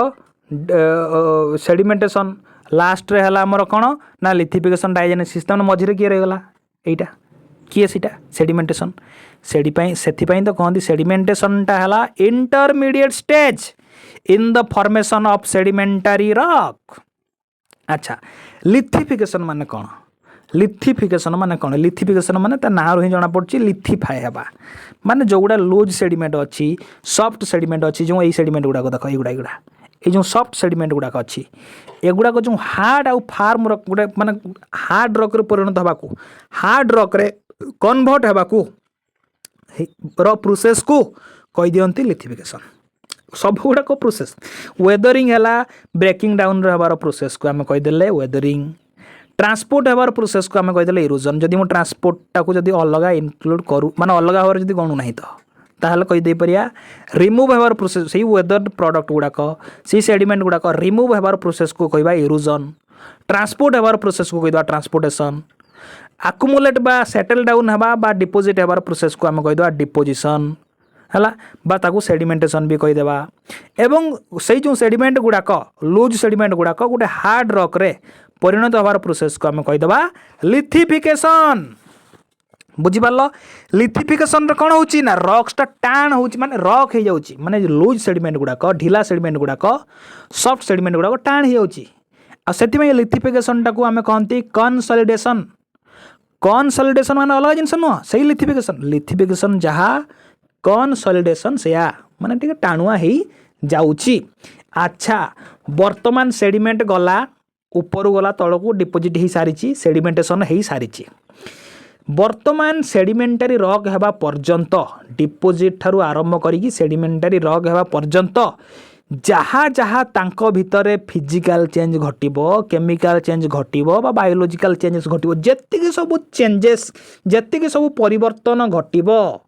सेडिमेंटेशन लास्ट रे है आमर कौन ना लिथिफिकेशन डायजेनेसिस तमें मझे किए रहीगला यहीटा किए सीटा सेडिमेंटेशन से तो कहती सेडिमेंटेशनटा है intermediate stage in the formation of sedimentary rock. अच्छा लिथिफिकेशन माने कौन लिथिफिकेशन माने ता ना ही जना पड़ी लिथिफाए हेबा माने जो गुड़ा लूज सेडिमेंट अच्छी सॉफ्ट सेडिमेंट अच्छी जो यही सेडिमेंट गुड़ाक देख युवा ये जो सॉफ्ट सेडिमेंट गुड़ाक अच्छी एगुड़ाक जो हार्ड आउ फार्म रॉक गोटे माने हार्ड रॉक रे परिणत होबाकू हार्ड रॉक रे कन्वर्ट होबाकू प्रोसेस को कही दियंती लिथिफिकेशन। सब गुड़ाक प्रोसेस वेदरिंग है ब्रेकिंग डाउन होबार प्रोसेस को आम कहीदेले वेदरिंग ट्रांसपोर्ट होबार प्रोसेस को आम कहीदेले इरोजन जदि मुझे ट्रांसपोर्टा को जब अलग इनक्लूड करूँ माने अलग भाव में गणु ना तो ताहले कहीदे पारिया रिमूव होबार प्रोसेस से वेदर प्रोडक्ट गुड़ाक से सेडिमेंट गुड़ाक रिमूव होबार प्रोसेस को कहवा इरोजन ट्रांसपोर्ट होबार प्रोसेस को कहीदा ट्रांसपोर्टेशन आकुमुलेट बा सेटल डाउन होगा बा डिपोजिट होबार प्रोसेस को आम कहीदा डिपोजिशन है बा ताकू सेडिमेंटेशन भी कहीदेवा एवं से जो सेडिमेंट गुड़ाक लूज सेडिमेंट गुड़ाक गोटे हार्ड रॉक रे परिणत होबार प्रोसेस को आम कहीदेवा लिथिफिकेशन। बुझीपार लिथिफिकेशन कौन होची ना रॉक्सटा टाण होची माने रॉक हो जाउची माने लूज सेडिमेंट गुड़ाक ढिला सेडिमेंट गुड़ाक सॉफ्ट सेडिमेंट गुड़ाक टाण हो जाउची आ सेति लिथिफिकेशन टाकू आम कहती कंसोलिडेशन माने अलग जिनस नुह से लिथिफिकेशन जहाँ कंसोलिडेशन से माने टिके टाणुआ ही जाउची। अच्छा वर्तमान सेडिमेंट गला ऊपर गला तलकू डिपोजिट हो सारी सेडिमेंटेशन हो सारी वर्तमान सेडिमेंटरी रॉक हेबा पर्यंत डिपोजिट ठारू आरंभ करी सेडिमेंटरी रॉक हेबा पर्यंत जहाँ जहाँ तांको भितर फिजिकल चेंज घटिबो केमिकल चेंज घटिबो बा बायोलॉजिकल चेंजेस घटिबो जेतिकी सब चेंजेस जेतिकी सब परिवर्तन घटिबो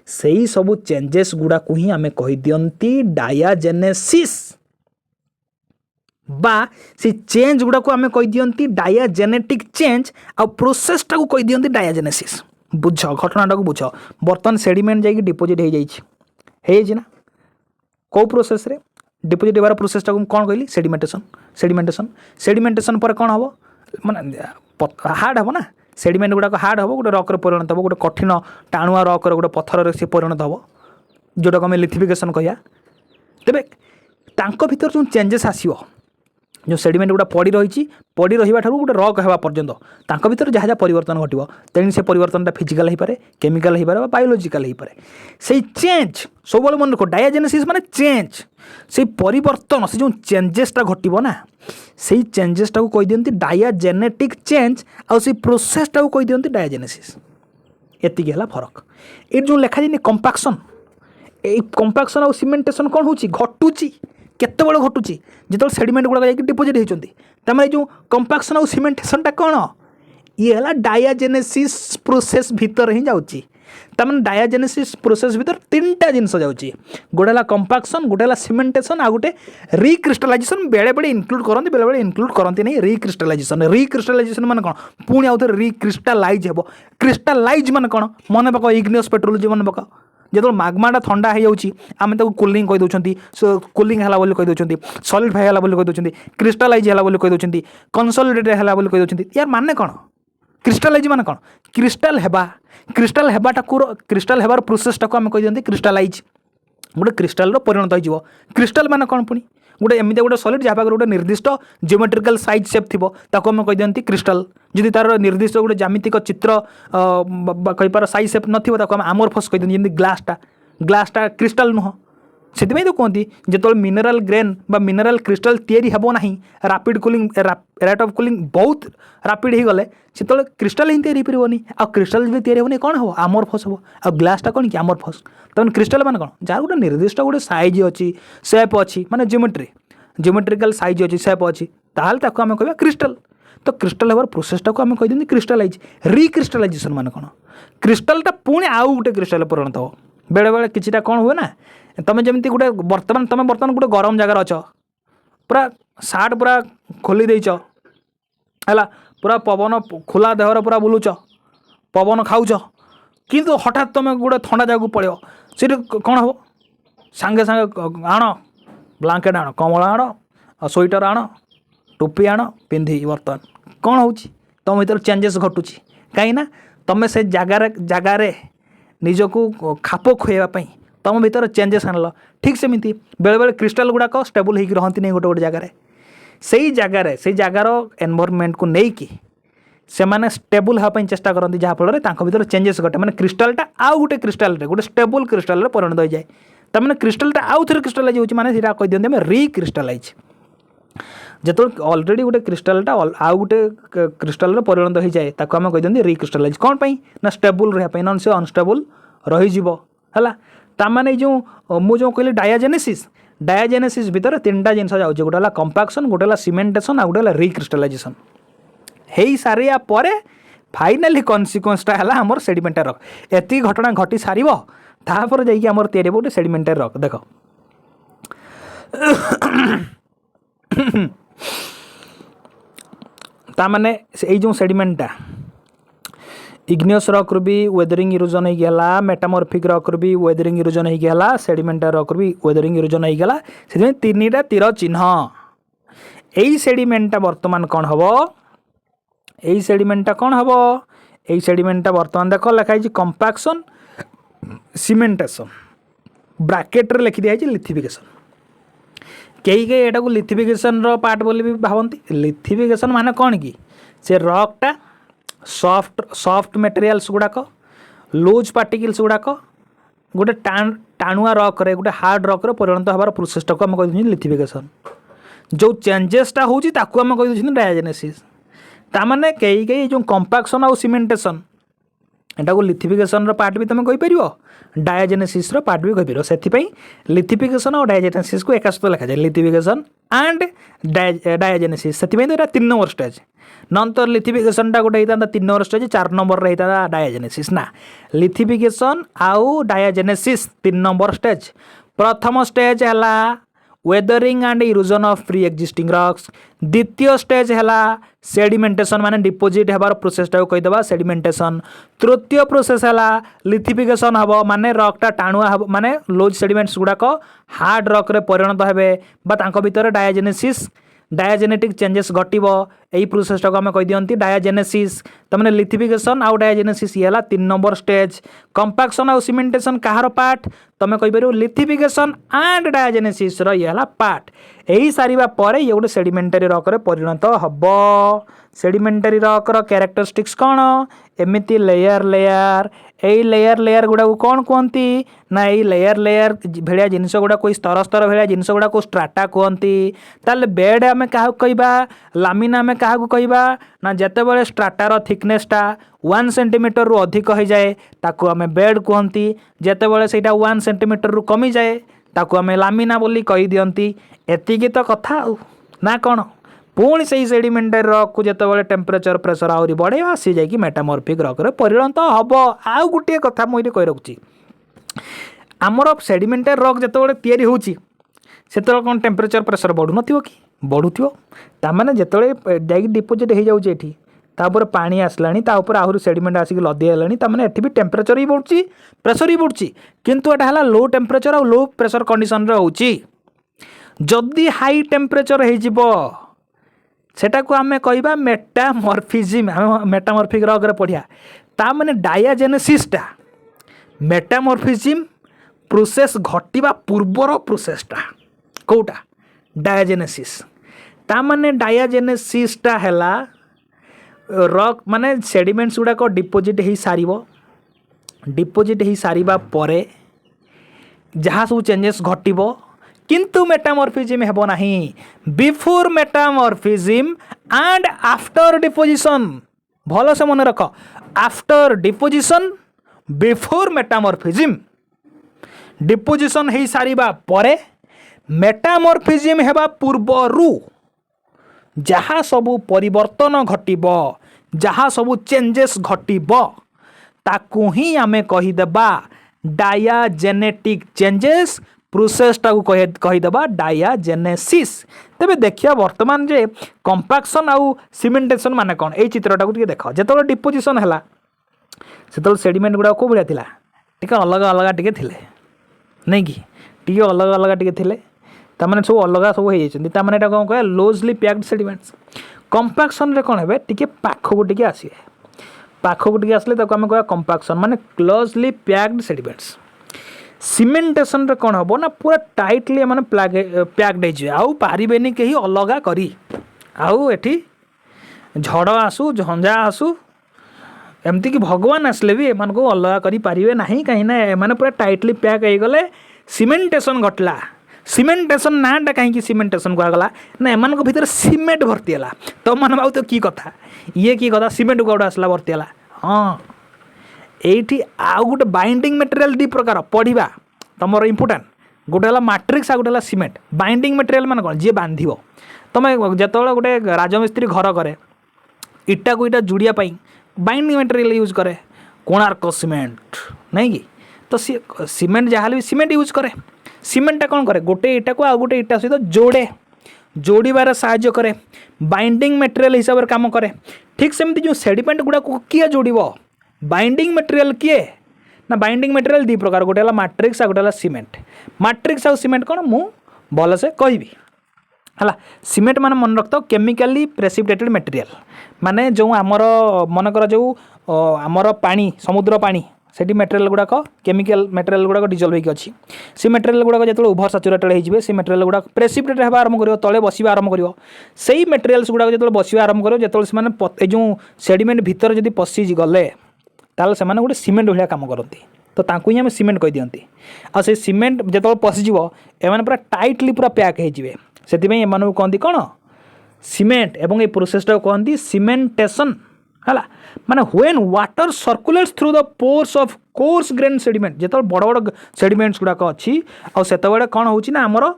सेही सब चेंजेस गुड़ा को ही आमे कहि दियंती डायाजेनेसिस बा से चेंज गुड़ा को आमे कहि दियंती डायाजेनेटिक चेंज आ प्रोसेस टा को कहि दियंती डायाजेनेसिस। बुझ घटनाटा को बुझ बर्तन सेडिमेंट जाई डिपोजिट हो जाई ना कौ प्रोसेस रे डिपोजिट होबार प्रोसेसटा को कौन कहली सेडिमेंटेशन पर कौन हम माने हार्ड हम ना सेडिमेंट गुड़ाक हार्ड हम गोटे रॉक रे परिणत हम गोटे कठिन टाणुआ रॉक रे गोटे पत्थर रे से परिणत हम जोटा को आम लिथिफिकेशन कहिया तेबे तांको भीतर जो चेंजेस आसीबो जो सेडिमेंट गुड़ा पड़ी रही रहा गोटे रॉक होगा पर्यंत तांको भीतर जहाँ जहाँ परिवर्तन घटिबो तेणु से परिवर्तनटा फिजिकल हो पारे केमिकल हो पारे बायोलॉजिकल हो पारे से चेंज सब मन रख डायाजेनेसिस माने चेंज से परिवर्तन से जो चेंजेसटा घटिबो ना से चेंजेसटा को कहि दियंती डायाजेनेटिक चेंज आ से प्रोसेसटा को कहि दियंती डायाजेनेसिस। एतिकी हला फरक ए जो लेखा जानी कंपैक्शन और सिमेंटेशन कौन होची घटुची केते बड़ घटुची जो सेडिमेंट गुड़ा जाकि डिपोजिट होती तमें जो कंपैक्शन और सिमेंटेशनटा कौन ये है डायाजेनेसिस प्रोसेस भीतर ही जाऊँगी तमें डायाजेनेसिस प्रोसेस भीतर 3टा जिनस जाऊँगी गोटे है कंपैक्शन गोटे है सिमेंटेशन आ गोटे रिक्रिस्टलाइजेशन बेले बेले इनक्लूड करते बेले बेले इनक्लूड करती नहीं रिक्रिस्टलाइजेशन माने कौन पुणी आउ थे रिक्रिस्टलाइज हे क्रिस्टलाइज माने कौन मन पक इग्नियस पेट्रोल मन पक जो माग्माटा थंडा हो आम कूलिंग कही दौरान कूलिंग है कही दौरान सॉलिडिफाई है कही दौरान क्रिस्टलाइज है कही दौरान कंसोलिडेटेड है कही दौरान यार माने कौन क्रिस्टलाइज माने कौन क्रिस्टल हेबार प्रोसेसटा को आम कही दियंती क्रिस्टलाइज गोटे क्रिस्टाल परिणत हो क्रिस्टल माने कौन पुणी गोटे एमती गोटे सॉलिड जहाँ पाखे गोटे निर्दिष्ट जियोमेट्रिकल साइज सेप थी ताको आम कही दियंती क्रिस्टल जदि तार निर्दिष्ट गोटे ज्यामितिक चित्र कहीपार साइज सेप नथिबो ताको आम आमोरफस कही दियंती ग्लासटा क्रिस्टल नुह से तो कहती जो मिनराल ग्रेन बा मिनराल क्रिस्टाल तैयारी हेबो नहीं rapid cooling rate of cooling बहुत रैपिड हो गले से क्रिस्टाल ही तैयारी पारनी आ क्रिस्टाल जो तैयारी होनी कौन हम आमरफस हम आ ग्लासटा कौन कि आमरफस तमें क्रिस्टाल मान कौन जार गोटे निर्दिष्ट गोटे सैज अच्छी सेप अच्छी माने जियोमेट्रिकल सैज अच्छी सेप अच्छी ताल ताको आम कह क्रिस्टाल तो क्रिस्टाल हबार प्रोसेसटा को आम कहीदी क्रिस्टालाइज रिक्रिस्टालाइजेसन मान कौन क्रिस्टालटा पुणी आउ गोटे क्रिस्टाल परिणत हो बेले बेले किछिटा कौन हुए ना तुम जमी गोटे बर्तमान तुम बर्तमान गोटे गरम जगार अच पूरा सार्ट पूरा खोली देच है पूरा पवन खोला देहर पूरा बुलुच पवन खाऊच किंतु हठात तुम गोटे थंडा जगह पड़ो से कौन हम सांगे सांगे आण ब्लांकेट आण कमल आण स्वेटर आण टोपी आण पिंधि बर्तमान कौन हो तुम भर चेंजेस घटुची कहीं तुम से जगार निजको खाप खुआवाई तुम भर चेंजेस आनल ठीक सेमती बेले बेले क्रिस्टाल गुड़ाक स्टेबल होगी रहती नहीं गोटे गोटे जगार से जगार एनवायरनमेंट को लेकिन से मैंने स्टेबल हाँपाई चेष्टा करती जहाँफल भर चेंजेस घटे मैंने क्रिस्टालटा आउ गोटे क्रिस्टाल गोटे स्टेबल क्रिस्टाल परिणत हो जाए तमें क्रिस्टालटा आउ थे क्रिस्टालाइज हो मैंने कही दिखते रिक्रिस्टालाइज जो अलरेडी गोटे क्रिस्टालटा आउ गोटे क्रिस्टाल परिणत हो जाए ताको आम कही दिखते रिक्रिस्टालाइज कौन पाई ना स्टेबल रहा नन से अनस्टेबल रही है ताने जो मुझे कहली डायाजेनेसिस भितर तीन टा जिनस जाऊँ गोटे कंपाक्शन गोटे सीमेंटेशन आ गोटे रिक्रिस्टालाइजेशन हो सारा पर फाइनाली कन्सिक्वेन्सटा है आमर सेडिमेंटार रॉक एति घटना घटी सार तापर जामर तैयारी गोटे सेडिमेंटार रॉक देख ताने जो सेडिमेंटा इग्नियस रॉक रू भी वेदरिंग इरोजन होगा मेटामॉर्फिक रॉक रू भी वेदरिंग इरोजन होगा सेडिमेंटार रॉक रू भी वेदरिंग इरोजन होगा से तीन टा तीर चिन्ह यही सेडिमेंटा बर्तमान कौन हम यही सेडिमेंटा कौन हम यही सेडिमेंटा बर्तमान देख लिखाई कंपाक्शन सीमेंटेशन ब्राकेट रे लिखि दिखाई लिथिफिकेशन कई कई एटा को लिथिफिकेशन रो पार्ट बोली भी भावती लिथिफिकेशन माने कौन कि से रॉकटा सॉफ्ट मटेरियल्स गुड़ाक लूज पार्टिकल्स गुड़ाक गोटे टाणुआ रॉक रे गोटे हार्ड रॉक रे परिणत हबार प्रोसेसटा को आम कही लिथिफिकेशन जो चेंजेसटा होची ताकू आम कही डायाजेनेसिस तामाने कई कई जो कंपाक्शन आउ सीमेंटेशन एटा को लिथिफिकेशन पार्ट भी तुम कहीपर डायाजेनेसिस पार्ट भी कहीपर से लिथिफिकेशन और डायाजेनेसिस को एका सहित लिखा जाए लिथिफिकेशन एंड डायाजेनेसिस से तीन नंबर स्टेज नन तो लिथिफिकेशनटा गोटे होता 3 नंबर स्टेज 4 नंबर होता डायाजेनेसिस ना लिथिफिकेशन आउ डायाजेनेसिस 3 नंबर स्टेज प्रथम स्टेज है weathering and erosion of pre existing rocks द्वितीय स्टेज है सेडिमेंटेशन माने डिपोजिट हबार प्रोसेसटा कहीदेवा सेडिमेंटेशन तृतीय प्रोसेस है लिथिफिकेशन हम माने रॉकटा टाणुआ हम माने लूज सेडिमेंट्स गुड़ाक हार्ड रॉक रे परिणत हेबे बा भितर डायाजेनेसिस डायाजेनेटिक चेंजेस घटव यही प्रोसेसटा को आम कही दिखती डायाजेनेसिस तमें लिथिफिकेशन आउ डायाजेनेसिस ये 3 नंबर स्टेज कंपाक्शन आउ सीमेंटेशन कहार पार्ट तुम कहीपर लिथिफिकेशन एंड डायाजेनेसिस ये पार्ट यही सारा पर ये गोटे सेडिमेंटारी रॉक रे परिणत हम सेडिमेंटारी रॉक रो कैरेक्टरिस्टिक्स कौन एमती लेयर लेयर यही लेयर लेयर गुड़ा कौन कहती ना यही लेयर लेयर भाया जिनस गुड़ा कोई स्तर स्तर भाया जिनस गुड़ा को स्ट्राटा कहती ताले बेड आम क्या कहवा लामिना आम क्या कहवा ना जिते बड़े स्ट्राटार थिकनेसटा 1 सेंटीमीटर रु अधिक हो जाए ताकू आम बेड कहती जिते बड़े से 1 सेंटीमीटर रु कमी जाए ताकू आम लामिना बोली कही दियंती एतिकी तो कथा ना कौन पुणी से सेडिमेंटारी रॉक को जिते टेम्परेचर प्रेशर आहरी बढ़े सी जाकि मेटामॉर्फिक रॉक रे परिणत हम आउ गोटे कथा मुझे कही रखुची आमर सेडिमेंटारी रॉक जिते तैयारी होची सेते कौन टेम्परेचर प्रेशर बढ़ु नथिबो कि बढ़ुथिबो तामाने जिते जाकि डिपोजिट हो जाउची एठी तापर पानी आसलानी तापर आहरी सेडिमेंट आसिक लदी हेलानी तामाने एठी भी टेम्परेचर ही बढ़ुची प्रेशर ही बढ़ुची किंतु एटा हला लो टेम्परेचर और लो प्रेशर कंडीशन रे होची जदि हाई टेम्परेचर हो जिवो सेटा को आमे कहबा मेटामॉर्फिज्म आम मेटामॉर्फिक रॉक रे पढ़िया ता माने डायाजेनेसिसटा मेटामॉर्फिज्म प्रोसेस घटिबा पूर्वर प्रोसेसटा कोटा डायाजेनेसिस ता माने डायाजेनेसिसटा हैला रॉक माने सेडिमेंट्स गुड़ाक डिपोजिट हो सारिबो डिपोजिट हो सारिबा परे जहाँ सब चेंजेस घटब किंतु मेटामॉर्फिज्म हेबो नहीं before metamorphism and after deposition भल से मन रख after deposition before metamorphism deposition हो सारिबा परे मेटामॉर्फिज्म हेबा पूर्वरु जहाँ सबू परिवर्तन घटिब जहाँ सबू चेंजेस घटिब ताकू ही आमे कहीदेबा डायाजेनेटिक चेंजेस प्रोसेसटा को कहीदेबा डायाजेनेसिस। तेबे देखिया वर्तमान जे कंपाक्शन आउ सीमेंटेशन माने कौन ए चित्रटा को देख जो डिपोजिशन है से सेडिमेंट गुड़ा को भाया थिला टिके अलग अलग टिके थिले नहीं कि टिके अलग अलग टिके थिले तामाने सब अलग सब हो जाइछन्ती तामाने एटा कोन कह लूजली पैक्ड सेडिमेंट्स। कंपाक्शन रे कोन हेबे टिके पाखो टिके आसीबे पाखो टिके आसले ताको हम कह कंपाक्शन माने क्लोजली पैक्ड सेडिमेंट्स। सीमेंटेशन रे कोन हबो ना पूरा टाइटली माने पैक्ड हे जे आउ पारिबेनी केही अलगा करी आउ एठी झड़ आसु झंझा आसु एमती कि भगवान आसले भी एमान को अलग करी पारिबे नहीं कहीं ना एमाने पूरा टाइटली पैक हो गले सीमेंटेशन घटला। सीमेंटेशन नाटा कहीं सीमेंटेशन कहगला ना एमान को भीतर सीमेंट भर्ती है तो मन भाव तो की कथा ये की कथा सीमेंट कौट आसला भर्ती है हाँ ये आउ गोटे बाइंडिंग मटेरियल दी प्रकार पढ़ा तुम इंपोर्टाट गोटे है मैट्रिक्स आ गोटे है सीमेंट बाइंडिंग मटेरियल मान कौन जी बांध तुम जो गोटे राजमिस्त्री घर करे इटा को इटा जोड़ियापाई बाइंडिंग मटेरियल यूज करे कोणार्क सीमेंट नहीं कि तो सीमेंट जहाँ भी सीमेंट यूज करे सीमेंटा कौन करे गोटे इटा को आ गोटे इटा सहित जोड़े जोड़बार साहाय्य करे बाइंडिंग मटेरियल हिसाब से काम करे। ठीक सेमती जो सेडिमेंट गुड़ा को किए जोड़ बाइंडिंग मटेरियल किए ना बाइंडिंग मटेरियल दी प्रकार गोटे है मैट्रिक्स आ गोटे है सीमेंट मैट्रिक्स आ सीमेंट कौन मु भल से कहबी है सीमेंट मान मन रखता केमिकाली प्रेसिपिटेटेड मटेरियल माने जो आमर मनकर जो आमर पानी समुद्र पानी सेठी मटेरियल गुड़ाक केमिकल मटेरियल गुड़ाक डिजल्व होगी अच्छी से मटेरियल गुड़ाक जो ओभर साचुरेटेड हो से मटेरियल गुड़ाक प्रेसिपिटेट होगा आरंभ कर तले बसवा आरंभ कर से मटेरियल्स गुड़ाक जो बसवा आरंभ कर जो जो सेडिमेंट भितर जब पशि गले ताल से गोटे सीमेंट भाया कम करती तो तांकु ही आम सीमेंट कही दियंती आ से सीमेंट जो पशिज एम पूरा टाइटली पूरा पैक होइजिवे से एम कहती कौन सीमेंट एवं ये प्रोसेसटा कहती सीमेंटेशन है माने when water circulates through the pores of coarse grain sediment जो बड़ बड़ सेडिमेंट्स गुड़ाक अच्छी आते कौन होना आमर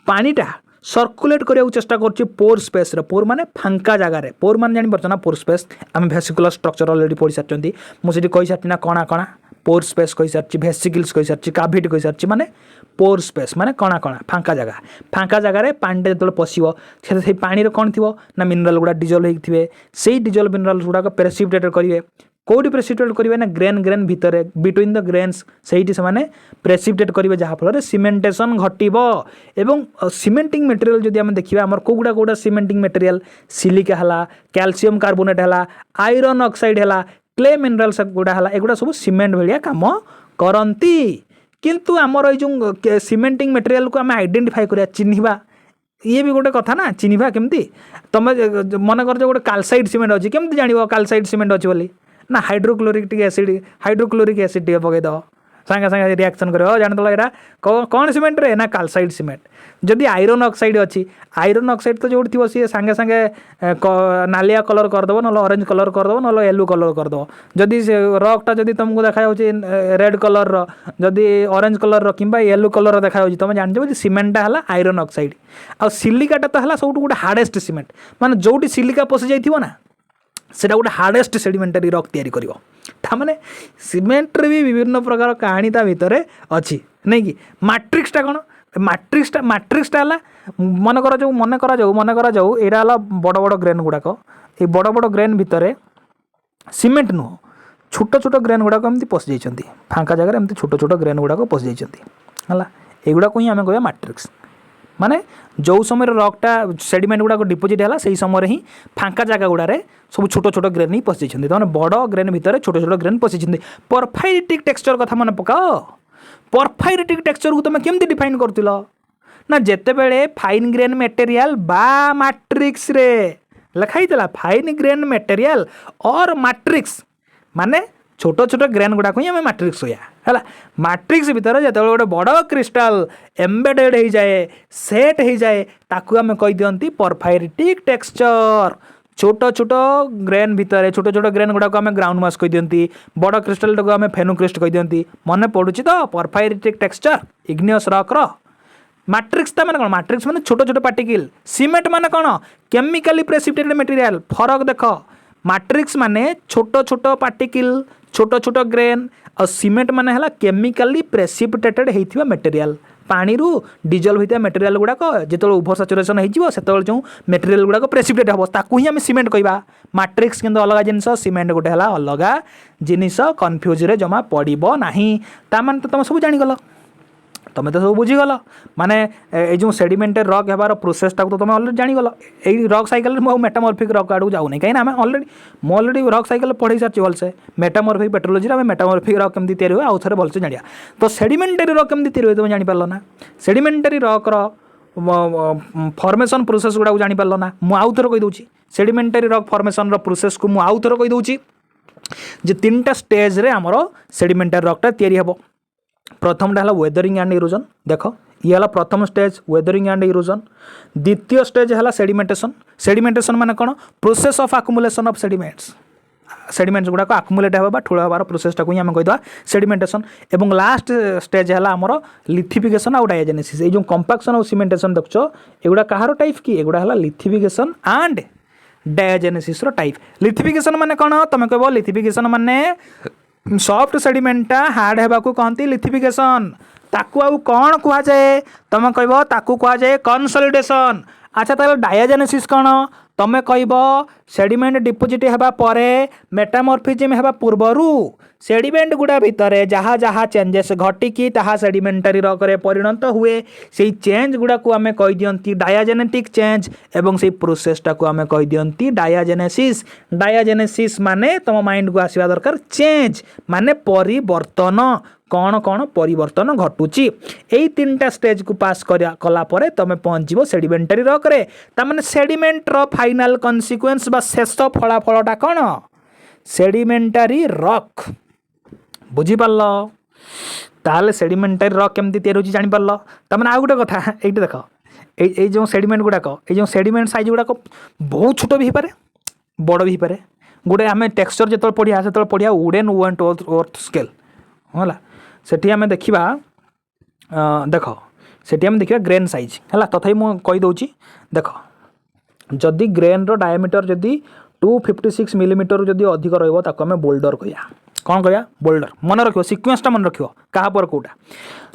पानीटा सर्कुलेट करने चेष्टा कर पोर स्पेस पोर माने फांका जगार पोर मान जापर ना पोर स्पेस आम भेसिकुलर स्ट्रक्चर अलरेडी पढ़ी सारी मुझे कही सारी ना कणा कणा पोर स्पेस कही सारी भेसिकल्स कही सारी काभिट कही सारी माने पोर स्पेस माने कणा कणा फांका जगार पानी जो पशो से पानी कौन थी ना मिनराल गुड़ा डिजल्व होते से डिजल्व मिनराल गुड़ाक प्रेसिपिटेट करेंगे कौटी प्रेसिपिटेट करेंगे ना ग्रेन ग्रेन भितर बिटवीन द ग्रेन्स से प्रेसिपिटेट करेंगे जहाँफल सीमेंटेशन घटब एवं सीमेंटिंग मटेरियल जदि आम देखा आम कौड़ा कौड़ा सीमेंटिंग मटेरियल सिलिका है कैल्शियम कार्बोनेट है आयरन ऑक्साइड है क्ले मिनराल्स गुड़ा है एगुड़ा सब सीमेंट भाया कम करती किंतु आमर ये सीमेंटिंग मटेरियल को आम आइडेंटिफाई करा चिन्हवा ये भी गोटे कथा ना चिन्हवा केमती तुम मन कर गोटे कालसाइड सीमेंट अच्छी केमती जान कालसाइड सीमेंट अच्छी बोली ना हाइड्रोक्लोरिक एसिड हाइड्रोक्लोरिक एसिड टे पकईद सांगे सांगे रिएक्शन कर जान तो यहाँ कौन सीमेंट रे ना कालसाइड सीमेंट जदि आयरन ऑक्साइड अच्छी आयरन ऑक्साइड तो जो थी सी सांगे सांगे नालिया कलर करदेव ना ऑरेंज कलर करदेव ना येलो कलर करदेव जदि रॉकटा जदि तुमको देखा रेड कलर जदि ऑरेंज कलर कि येलो कलर देखा तुम जान सीमेंटा है आयरन ऑक्साइड आ सिलिकाटा तो है सब गोटे हार्डेस्ट सीमेंट माने जोटी सिलिका पशि जाइथिबो ना सेटा गोटे हार्डेस्ट सेडिमेंटरी रॉक तैयारी करिवो तामाने सीमेंट रे भी विभिन्न प्रकार कहानी ता भितर अच्छी नहीं कि मैट्रिक्सटा कौन मैट्रिक्सटा है मन करा जाऊ यहाँ बड़ बड़ ग्रेन गुड़ाक ये बड़ बड़ ग्रेन भितर सीमेंट नुह छोट छोट ग्रेन गुड़ाक एमती पशि जाइछन्ती फांका जगह एमती छोट छोट ग्रेन गुड़ाक पशि जाइछन्ती है एगुड़ा को ही आम कह मैट्रिक्स माने जो समय रॉकटा सेडिमेंट गुड़ाक डिपोजिट है से समय ही फांका जगह गुड़ारे सब छोट छोट ग्रेन ही पशि जाइछन्ती तो बड़ ग्रेन भितर छोट छोट ग्रेन पशि जाइछन्ती। परफाइरिटिक टेक्सचर कथा मन पकाओ परफाइरिटिक टेक्सचर को तुम केमती डिफाइन करथिल ना जेतेबेले फाइन ग्रेन मटेरियल बा मैट्रिक्स रे लिखाई फाइन ग्रेन मटेरियल और मैट्रिक्स माने छोट छोट ग्रेन गुड़ाक ही आम मैट्रिक्स कहया है। मैट्रिक्स भितर जो गोटे बड़ क्रिस्टाल एम्बेडेड हो जाए सेट हो जाए ताकू आम कही दियंती परफायरिटिक टेक्सचर। छोट छोट ग्रेन भितर छोट छोट ग्रेन गुड़ाक आम ग्राउंड मास कही दियंती बड़ क्रिस्टाल टाक आम फेनोक्रिस्ट कही दियंती। मन पड़ुची तो परफायरिटिक टेक्सचर इग्नियस रॉक रो मैट्रिक्स ता माने कौन मैट्रिक्स माने छोट छोट पार्टिकल सीमेंट माने कौन केमिकली प्रेसिपिटेटेड मटेरियल फरक देख मैट्रिक्स माने छोट छोट पार्टिकल छोट छोट ग्रेन और सीमेंट माने हला केमिकली प्रेसिपिटेटेड होइथिबा मटेरियल पानी रु डिजल्व होइथिबा मटेरियल गुड़ाक जो ओभर सैचुरेशन हो जो मटेरियल गुड़ाक प्रेसिपिटेट हम ताकू ही आम सीमेंट कहवा। मैट्रिक्स किंतु अलग जिनिस सीमेंट गोटे है अलग जिनिस कन्फ्यूज रे जमा पड़ो ना ताने तो तुम सब जानीगल तुम तो सब बुझीगल माने ये जो सेडिमेंटेड रॉक होबार प्रोसेस टाक तो तुम अलरेडी जानीगल ये रॉक साइकिल में मेटामॉर्फिक रॉक आड़ जाऊनी कहीं ऑलरेडी रॉक साइकिल पढ़ी सारी भलसे मेटामॉर्फिक पेट्रोलॉजी में मेटामॉर्फिक रॉक केमती तैयारी हुए आउ थे भलसे जानिया। तो सेडिमेंटरी रॉक केमती तैयारी हुए तुम जानीपार ना सेडिमेंटरी रॉक फॉर्मेशन प्रोसेस गुड़ा जानीपार ना मुझे थे कहीदे सेडिमेंटरी रॉक फॉर्मेशन प्रोसेस को मुझे थे कहीदे जे 3टा स्टेज रे आमर सेडिमेंटरी रॉकटा तैयारी हेबो। प्रथमटा है वेदरिंग एंड इरोजन देख ये है प्रथम स्टेज वेदरिंग एंड इरोजन। द्वितीय स्टेज है सेडिमेंटेशन सेडिमेंटेशन माने कौन process of accumulation of sediments गुड़ाक आकुमुलेट होगा ठूल हबार प्रोसेस टाक आम कहीदा सेडिमेंटेशन। एवं लास्ट स्टेज है आमर लिथिफिकेशन आउ डायजेनेसिस ये जो कंपाक्शन और सीमेंटेशन देखुच एगुड़ा कहार टाइप कि एगुड़ा है lithification and diagenesis type. Lithification माने कौन तुम कह लिथिफिकेशन माने सॉफ्ट सेडिमेंटा हार्ड होगा कहती लिथिफिकेशन ताकू आउ कौन कह जाए तुम कह ताकू कह जाए कंसोलिडेशन। अच्छा तार डायजेनेसिस कौन तुम कह सेडिमेंट डिपोजिट होगा परे मेटामॉर्फिज्म होगा पूर्वरु सेडिमेंट गुड़ा भितर जहाँ जहाँ चेंजेस घटिकी ताहा सेडिमेंटरी रॉक रे परिणत हुए से चेंज गुड़ा को आम कही दियंती डायाजेनेटिक चेंज एवं से प्रोसेसटा को आम कही दियंती डायाजेनेसिस। डायाजेनेसिस माने तुम माइंड को आसवा दरकार चेंज माने परिवर्तन कौन कौन परिवर्तन घटुची यही 3टा स्टेज को पास कला परे तुम पहुँचो सेडिमेंटरी रॉक रे तामाने सेडिमेंट रो फाइनाल कन्सिक्वेंस बा शेष फलाफलटा कौन सेडिमेंटरी रॉक बुझीपार ताहले सेडिमेंटरी रॉक केमती तैयारी होची जानी पारल। तमने आ गोटे कथा एइटे देख ए जो सेडिमेंट गुड़ाक ये जो सेडिमेंट साइज गुड़ाक बहुत छोट भी पारे बड़ भी पारे गोटे आम टेक्सचर जो पढ़िया से पढ़िया वुडेन वेंटवर्थ स्केल है सेठी आम देखा देख सेठी आम देखा ग्रेन साइज है तथापि मुझे कहीदे देख जदि ग्रेन रो डायमीटर जदि 256 मिलीमीटर जदि अधिक रहा बोल्डर कह कौन कह बोल्डर मन रख सिक्वेन्सटा मन रख क्या कौटा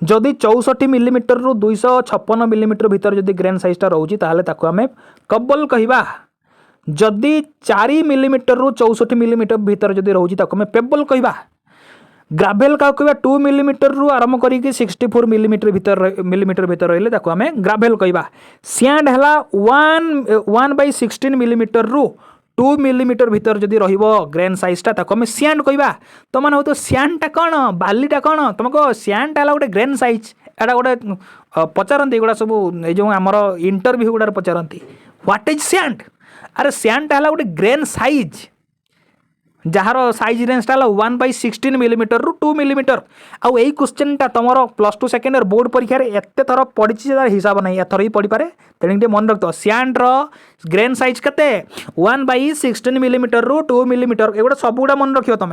जदि 64 मिलीमीटर रु 256 मिलीमीटर भितर जदि ग्रेन साइजटा रोचे आम कबल कहवा जदि 4 मिलीमीटर रु 64 मिलीमीटर भितर जदि रोचे आम पेबल कहवा। ग्राभेल क्या कह 2 मिलीमीटर रु आरंभ करके 64 मिलीमीटर भितर रही आम ग्राभेल कहवा। सैंड है 1/16 मिलीमीटर रु 2 मिलीमीटर भितर जदि ग्रेन साइजटा आम सैंड कहवा। तो मान तो सैंडटा कौन बालीटा कौन तुम कह सैंडटा है गोटे ग्रेन साइज एटा गोटे पचारती गुड़ा सब जो आमर इंटरव्यू गुड़ा पचारती व्हाट इज सैंड अरे सैंडटा है गोटे ग्रेन साइज जार साइज रेंजटा 1/16 मिलीमीटर रु 2 मिलीमीटर। आउ यही क्वेश्चनटा तुम +2 सेकेंड इयर बोर्ड परीक्षा एत थर पड़ी हिसाब ना एथर ही पढ़ी पारे तेणुक मन रख सैंड ग्रेन साइज केते 1/16 मिलीमीटर रु 2 मिलीमीटर एगुड़ा सबुड़ा मन रख तुम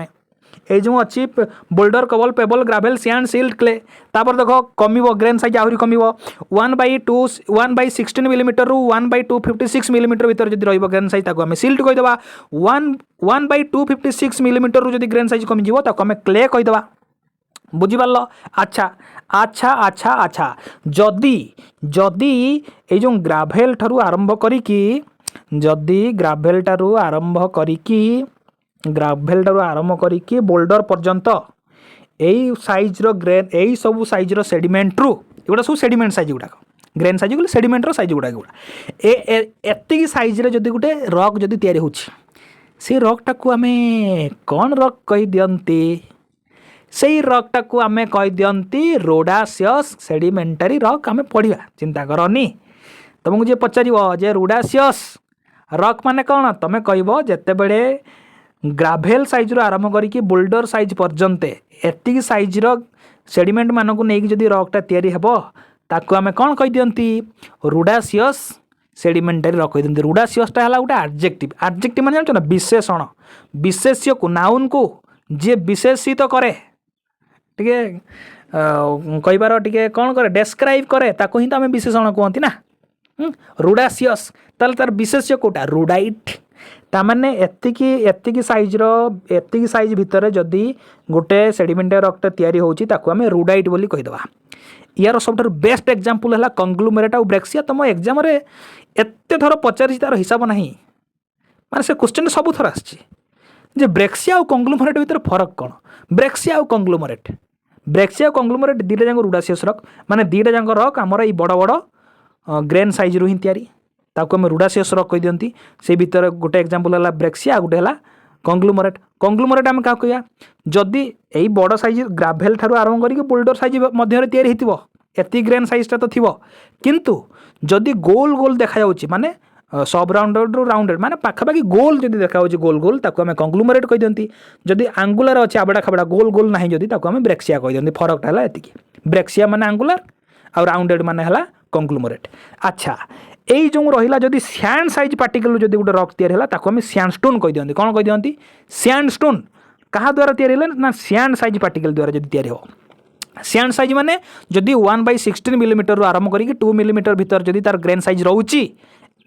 ये जो अच्छी बोल्डर कबल payable gravel sand silt clay तापर देख कम ग्रेन साइज आहरी कम 1/16 मिलीमीटर रु 1/256 मिलीमीटर भितर जब रही ग्रेन साइज आम सिल्ट कहीदेवा 1/256 मिलीमीटर रु जब ग्रेन साइज कमिज आम क्ले कहीदेवा बुझीपार। अच्छा अच्छा अच्छा अच्छा जदि जदि ये जो ग्राभेल ठारू आरंभ करिकी जदि ग्राभेल ठारू आरंभ करिकी बोल्डर पर्यंत यही साइज रो ग्रेन यही सब साइज रो सेडिमेंट रु एगुड़ा सब सेडिमेंट साइज गुड़ाक ग्रेन साइज बोले सेडिमेंट रो साइज गुड़ाक एतिक साइज रे जदि गोटे रॉक जदि तैयारी होछि से रॉकटा को आम कौन रॉक कही दियंती से रॉकटा को आम कही दियंती रोडासियस सेडिमेंटरी रॉक आम पढ़िया चिंता करनी। तुमको जे पचार जे रोडासियस रॉक माने कौन तुम कह जिते बड़े ग्राभेल साइज आरंभ करके बोल्डर साइज पर्यंत एतिक साइज सेडिमेंट मानक नहीं जदि रॉकटा तैयारी हेबो ताकू आमे कौन कहि दियंती रुडासियस सेडिमेंटरी रॉक कहि दियंती। रुडासियसटा हला गोटे एडजेक्टिव। एडजेक्टिव माने जानछ ना विशेषण, विशेष्य को नाउन को जे विशेषित करे टिके कहिबार टिके कौन करे डेस्क्राइब करे ताकू ही तो आमे विशेषण कहंती ना। रुडासियस ताल तार विशेष्य कोटा रुडाइट तामाने एतिकी साइज भितर जदि गोटे सेडिमेंटरी रॉकटा तैयारी होउची ताकू आमे रुडाइट बोली कहिदबा। यार सबठार बेस्ट एग्जांपल है कंग्लोमेरेट और ब्रेक्सिया। तुम एग्जाम रे एते थर पचारि तार हिसाब नहीं माने से क्वेश्चन सब थर आछि जे ब्रेक्सिया और कंग्लोमेरेट भितर फरक कौन। ब्रेक्सिया और कंग्लोमेरेट दीटा जाक रुडासियस रॉक माने दीटा जाक रॉक आमर ई बड़ बड़ ग्रेन साइज रु ही तैयारी ताकू आम रुडासियस रॉक कहि दियंती। से भितर गोटे एग्जांपल है ब्रेक्सिया गोटे है कंग्लोमेरेट। कंग्लोमेरेट आम क्या कहया जदि यही बड़ साइज ग्राभेल ठारू आरंभ करके बोल्डर साइज मध्य तैयारी होइतिबो एति ग्रेन साइजटा तो थिबो किंतु जदि गोल गोल देखा जाउची माने सब राउंडेड राउंडेड माने पाखापाखि गोल जदि देखा जाउची गोल गोल ताकू आम कंग्लोमेरेट कहि दियंती। जदि आंगुलार अछि आबडा खाबडा गोल गोल नाही जदि ताकू आम ब्रेक्सिया कहि दियंती। फरकटा हला एतिकी ब्रेक्सिया माने आंगुलार और राउंडेड माने हला कंग्लोमेरेट। अच्छा यही जो रहा जदि सैंड साइज पार्टिकल जदि गोटे रॉक तैयारी है ताकू आम सैंडस्टोन कहि दियंती। कौन कहि दियंती सैंडस्टोन कहा द्वारा तैयारी ना सैंड साइज पार्टिकल द्वारा जदि तैयारी हो। सैंड साइज माने जदि 1/16 मिलीमीटर आरंभ करके 2 मिलीमीटर भितर जदि तार ग्रेन साइज रोची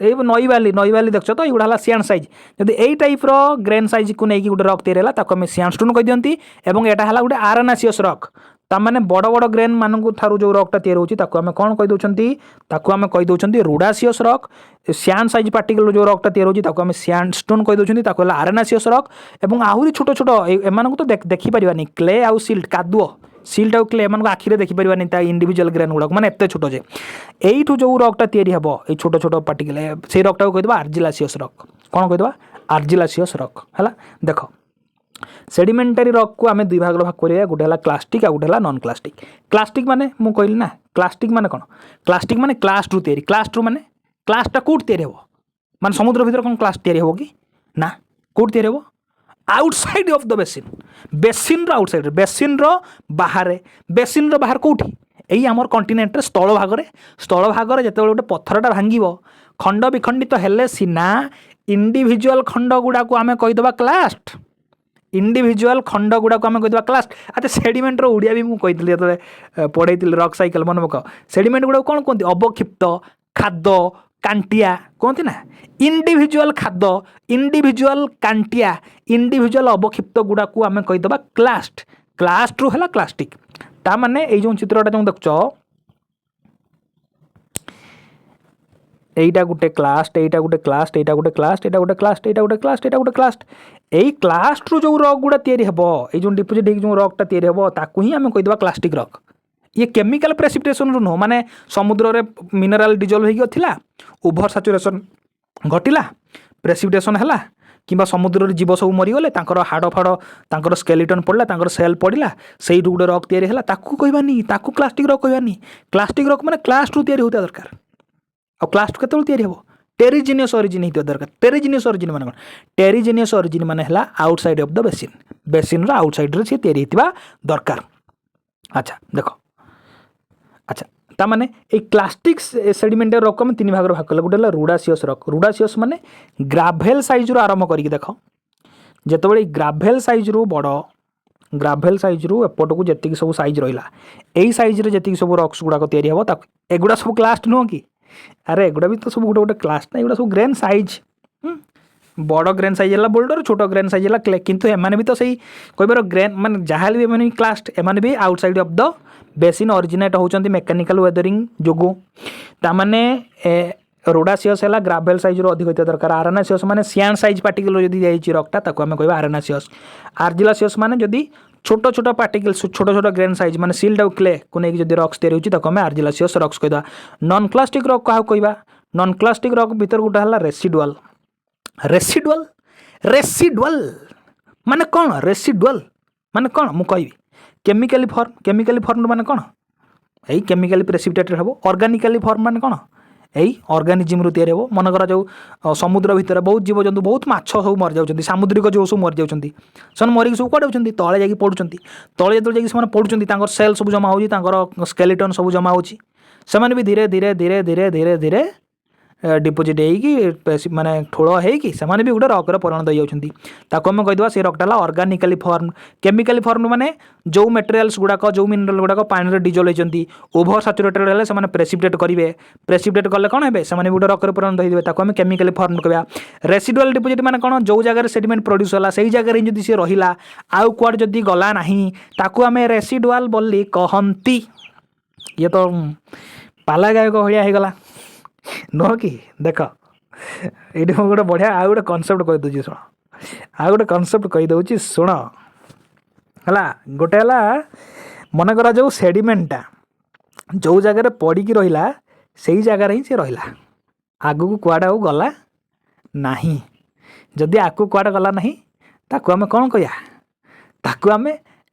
नई वाली देखो तो ये सैंड साइज जदि यही टाइप ग्रेन साइज को लेकिन गोटे रॉक तैयारी है ताकू आम सैंडस्टोन कहि दियंती। एवं एटा हला गोटे आरेनासियस रॉक तामाने बड़ बड़ ग्रेन मानक थारू जो रॉकटा तैयारी होची ताकू आम कौन कहि दउछंती ताकू आम कहि दउछंती रुडासियस रॉक। सैंड साइज पार्टिकल जो रॉकटा तैयारी होची ताकू आम सैंडस्टोन कहि दउछंती ताकू हला आरेनासियस रॉक। एवं आहुरी छोट छोट एमानकु तो देखि परिबानी क्ले आउ सिल्ट कादुओ सिल्ट आउ क्ले एमानकु आखिरे देखि परिबानी ता इंडिविजुअल ग्रेन गुडा माने एते छोट जे एइठु जो रॉकटा तैयारी हबो ए छोट छोट पार्टिकल से रॉकटा को कहि दबा आर्जिलासियस रॉक। कौन कहि दबा आर्जिलासियस रॉक हला। देखो सेडिमेंटरी रॉक को आम दुई भाग करिया गोटे है क्लास्टिक आ गोटे है नॉन क्लास्टिक। क्लास्टिक माने मु कहली ना क्लास्टिक माने कौन क्लास्टिक माने क्लास टू तैयारी। क्लास टू माने क्लासटा कौट तैयारी हो माने समुद्र भीतर कौन क्लास तैयारी हो कि ना कौट तैयारी हो outside of the basin. Basin रो आउटसाइड बेसिन रो बाहर बेसिन रो बाहर कौटी यही आमर कंटिनेंट स्थल भाग जिते गोटे पत्थरटा भांगो खंड विखंडित हेले सीना इंडिविजुअल खंड गुड़ा को आम कहीदेवा क्लास्ट। इंडिविजुअल खंड गुड़ा को आम कहीदेवा क्लास्ट। अच्छा सेडिमेंटर ओडिया भी मुझे जो पढ़ाई रॉक साइकेल मन पक सेडिमेंट गुड़ा कौन कहते अवक्षिप्त खाद्य कांटिया कहते ना इंडिविजुअल खाद्य इंडिविजुअल कांटिया इंडिविजुअल अवक्षिप्त गुड़ा को आम कहीदेवा क्लास्ट। क्लास्ट रु है क्लास्टिक ता माने ये जो चित्रटा जो देखो এইটা গোটে ক্লাস্ট এইটা গোটে ক্লাস্ট এইটা গোটে ক্লাস্ট এইটা গোটে ক্লাস্ট এইটা গোটে ক্লাস্ট এইটা গোটে ক্লাস্ট এই ক্লাস্ট রু যে রক গুড়া তৈরি হব এই যে ডিপোজিট ହେଇକି जो রকটা তৈরি হব তাকু হি আমি কইদেবা ক্লাস্টিক রক। ये केमिकल प्रेसिपिटेशन रु नो माने समुद्र रे मिनरल डिजल्व ହେଇକି थिला ओभर सैचुरेशन घटिला प्रेसिपिटेशन हैला किंबा समुद्र रे जीव सब मरीगले तांकर हाड़ फाड़ तांकर स्केलेटन पड़ला तांकर सेल पड़ला से गोटे रक तैयारी हैला ताकू कहबानी ताकू क्लास्टिक रक कहबानी। क्लास्टिक रक माने क्लास टू तैयारी होता दरकार और क्लास टू केतल तैयारी हो टेरिजिनियस ओरिजिन होता दरकार। टेरिजिनियस ओरिजिन माने टेरिजिनियस ओरिजिन माने हैला outside of the basin basin रो आउटसाइड रे से तैयारी होता दरकार। अच्छा देखो अच्छा ता माने ए क्लास्टिक सेडिमेंटरी रक में तीन भाग भाग कले गोटे है रुडासियस रक। रुडासियस माने ग्राभेल साइज रो आरंभ करके देख जितेबाला ग्राभेल साइज रू बड़ ग्राभेल साइज रू एपट को जी सब साइज रहा यही सैज जी सब रक्स गुड़ाक तैयारी हम एगुड़ा सब क्लास नुह कि अरे एगुड़ा भी तो सब गोटे गोटे क्लास ना एगुड़ा सब ग्रेन साइज बड़ ग्रेन साइज है बोल्डर छोट ग्रेन साइज है क्ले किंतु एमाने भी तो सही कहबार ग्रेन मान जहाँ भी एम क्लास एमाने भी outside of the basin originate होती मेकानिकल वेदरिंग जोगु तामाने रोडासियस है ग्राभेल साइज रो अधिक होता दरकार। आरेनासियस माने सैंड साइज पार्टिकल जदि जाइए रकटा ताको आम कहबा आरेनासियस। आर्जिलासियस माने जदि छोट छोट पार्टिकल छोट छोट ग्रेन साइज माने सिल्ड और क्ले को लेकिन जदि रक्स तैयारी होची ताको आम आर्जिलासियस रक्स कहबा। नॉन क्लास्टिक रक क्या कहबा नॉन क्लास्टिक रक भीतर गोटे है रेसिडुअल। रेसिडुअल रेसिडुअल माने कौन रेसिडुअल माने कौन मु कहबी केमिकली फॉर्म माने कौन यही केमिकली प्रेसिपिटेटेड हम। ऑर्गेनिकली फॉर्म माने कौन यही अर्गानिजम तैयारी हो मनकर जो समुद्र भितर बहुत जीवजंतु बहुत माछ सब मरी जाऊँ सामुद्रिक जो सब मरी जाऊँ से मरिक सब कड़े होती तले जाकि पड़ुं तले जो जाकि पड़ुं सेल सब जमा हो स्केलेटन सब जमा हो भी धीरे धीरे धीरे धीरे धीरे धीरे डिपोजिट होगी माने ठोल होगी से भी गोटे रक परिणत हो आम कहीदेवा से रकटा अर्गानिकाली फर्म केमिकाली फर्म माने जो मेटेरियल्स गुड़ाक जो मिनरल गुड़ाक पानी में डिजोल्व होती ओभर साचुरेटेड हेल्ले से प्रेसिपिटेट करेंगे प्रेसिपिटेट कले कौन है से गोटे रक परिणत होते आम केमिकाली फर्म कह रेसिडुआल डिपोजिट माने कौन जो जगह सेडिमेंट प्रोड्यूस होला से जगह जब सी रहा आउ कुआड जदि गला नहीं ताकू आम रेसिडुआल बोली कहती ये तो पाला गायक भाया होगला नुह कि देख ये गोटे बढ़िया आउ गोटे कनसेप्ट कहीदे शुण आउ गोटे कनसेप्ट कहीदे शुण है गोटे है मनकर जो सेडिमेंटा जो जगह पड़ी रहा से ही जगार ही सी रहा आगू कुआडे आउ गला नहीं जदि आगू कुआडे गला नहीं ताकू आम कौन कह ताकू आम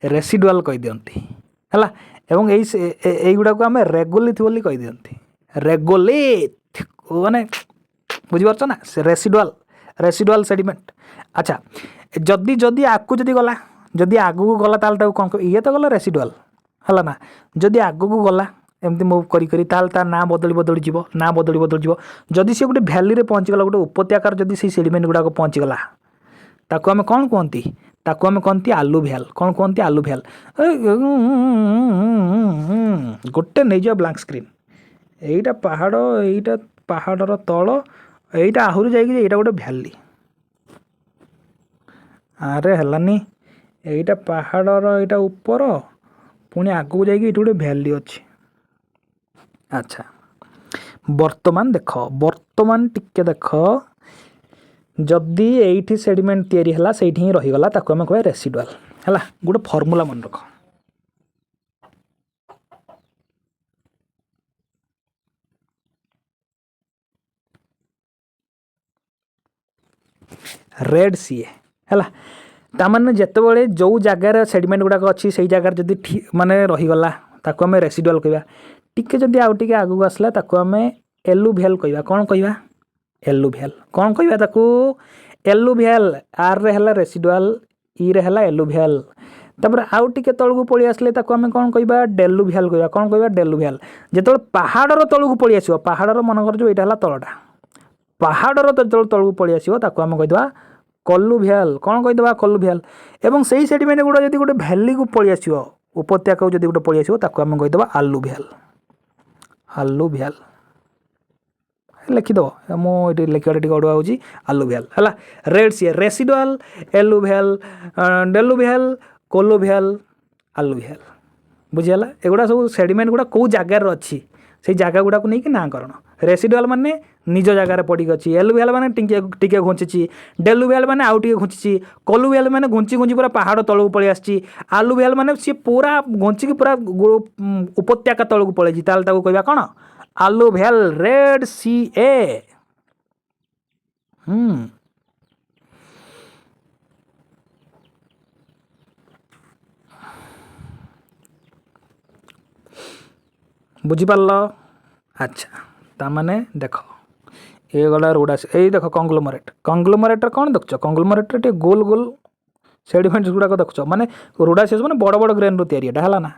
रेसिडुआल कही दियंती है एवं यही गुड़ाक आम रेगोलिथ बोली कही दियंती रेगोलिथ माने बुझीपारछ ना से रेसिडुआल सेडिमेंट अच्छा जदि जदि आगू जदि गला जदि आगू गला ताल कौन ये तो गला रेसिडुआल है ना जदि आगू गला एमती मुव करी तार ना बदली बदली जीव ना बदली बदली जीव जदि सी गोटे भैली पहुँचीगला गोटे उपत्यकार जदि से सेडिमेंट गुड़ाक पहुँचीगला ताकू आम कौन कहती ताकू आम कहती आलुभियाल कौन कहती आलुभियाल गोटे नहीं जा ब्लांक स्क्रीन एटा पहाड़र तल एटा आहरी जाइए गोटे भैली अरे हलानी एटा पहाड़र एटा ऊपर पुणी आगू जाइए गोटे भैली अच्छी अच्छा वर्तमान देख वर्तमान टिके देख जदि एठी सेडिमेंट तैयारी हला सेठी ही रहीगला ताको आम कह रेसिडुआल है गोटे फर्मूला मन रख रेड सी है तामाने जेतेबेले जो जगार सेडिमेंट गुड़ाक अच्छी से जगार जदि माने रहीगला ताको आम रेसिडुआल कहवा टिके जदि आउ टिके आगू आसला ताको आम एलुभियाल कहवा कौन कहवा एलुभियाल कौन कहवा ताकू एलुभियाल आर रे हला रेसिडुआल ई रे हला एलुभियाल तापर आउ टिके तळकू पळी आसले ताकू आम कौन कहवा डेलुभियाल कहवा कौन कहवा डेलुभियाल जेतेबेले पहाड़र तळकू पळी आसीबो पहाड़र मनकर जो एटा हला तळटा पहाड़र तळकू पळी आसीबो ताकू आम कहिदवा कलुभियाल कौन कहीदेवा कलुभियाल एवं से ही सेडिमेंट गुड़ा जब गोटे भैली को पलि आसो उपत्यका जब गोटे पलि आसो ताको आम कहीदेवा आलुभियाल आलुभियाल लिखिदेव मुझे लिखाटा टी अड़ुआ हो आलुभियाल है रेड सी रेसिडुआल एलुभियाल डेलुभियाल कोलुभियाल आलुभियाल बुझीगला एगुड़ा सब सेडिमेंट गुड़ा कौ जगार अच्छी से जगह गुड़ा को लेकिन नाकरण रेसिडुआल माने निज जगार पड़ी अच्छी एलुभियाल माने टिके घुंची डेलुभियाल माने आउ टिके घुंची कोलुभियाल माने घुंची घुंची पूरा पहाड़ तलू पलि आसी आलुभियाल माने सी पूरा घुंची पूरा उपत्यका तलू पलि ताको कहवा कौन आलुभियाल रेड सी ए बुझीपार अच्छा तामाने देख ये गला रोडा ये देख कंग्लोमरेटर कौन देखुच कंग्लोमरेटर गोल गोल सेडिमेंट्स गुड़ाक देखुच माने रोडासियस माने बड़ बड़ ग्रेन रो तैयारी है ना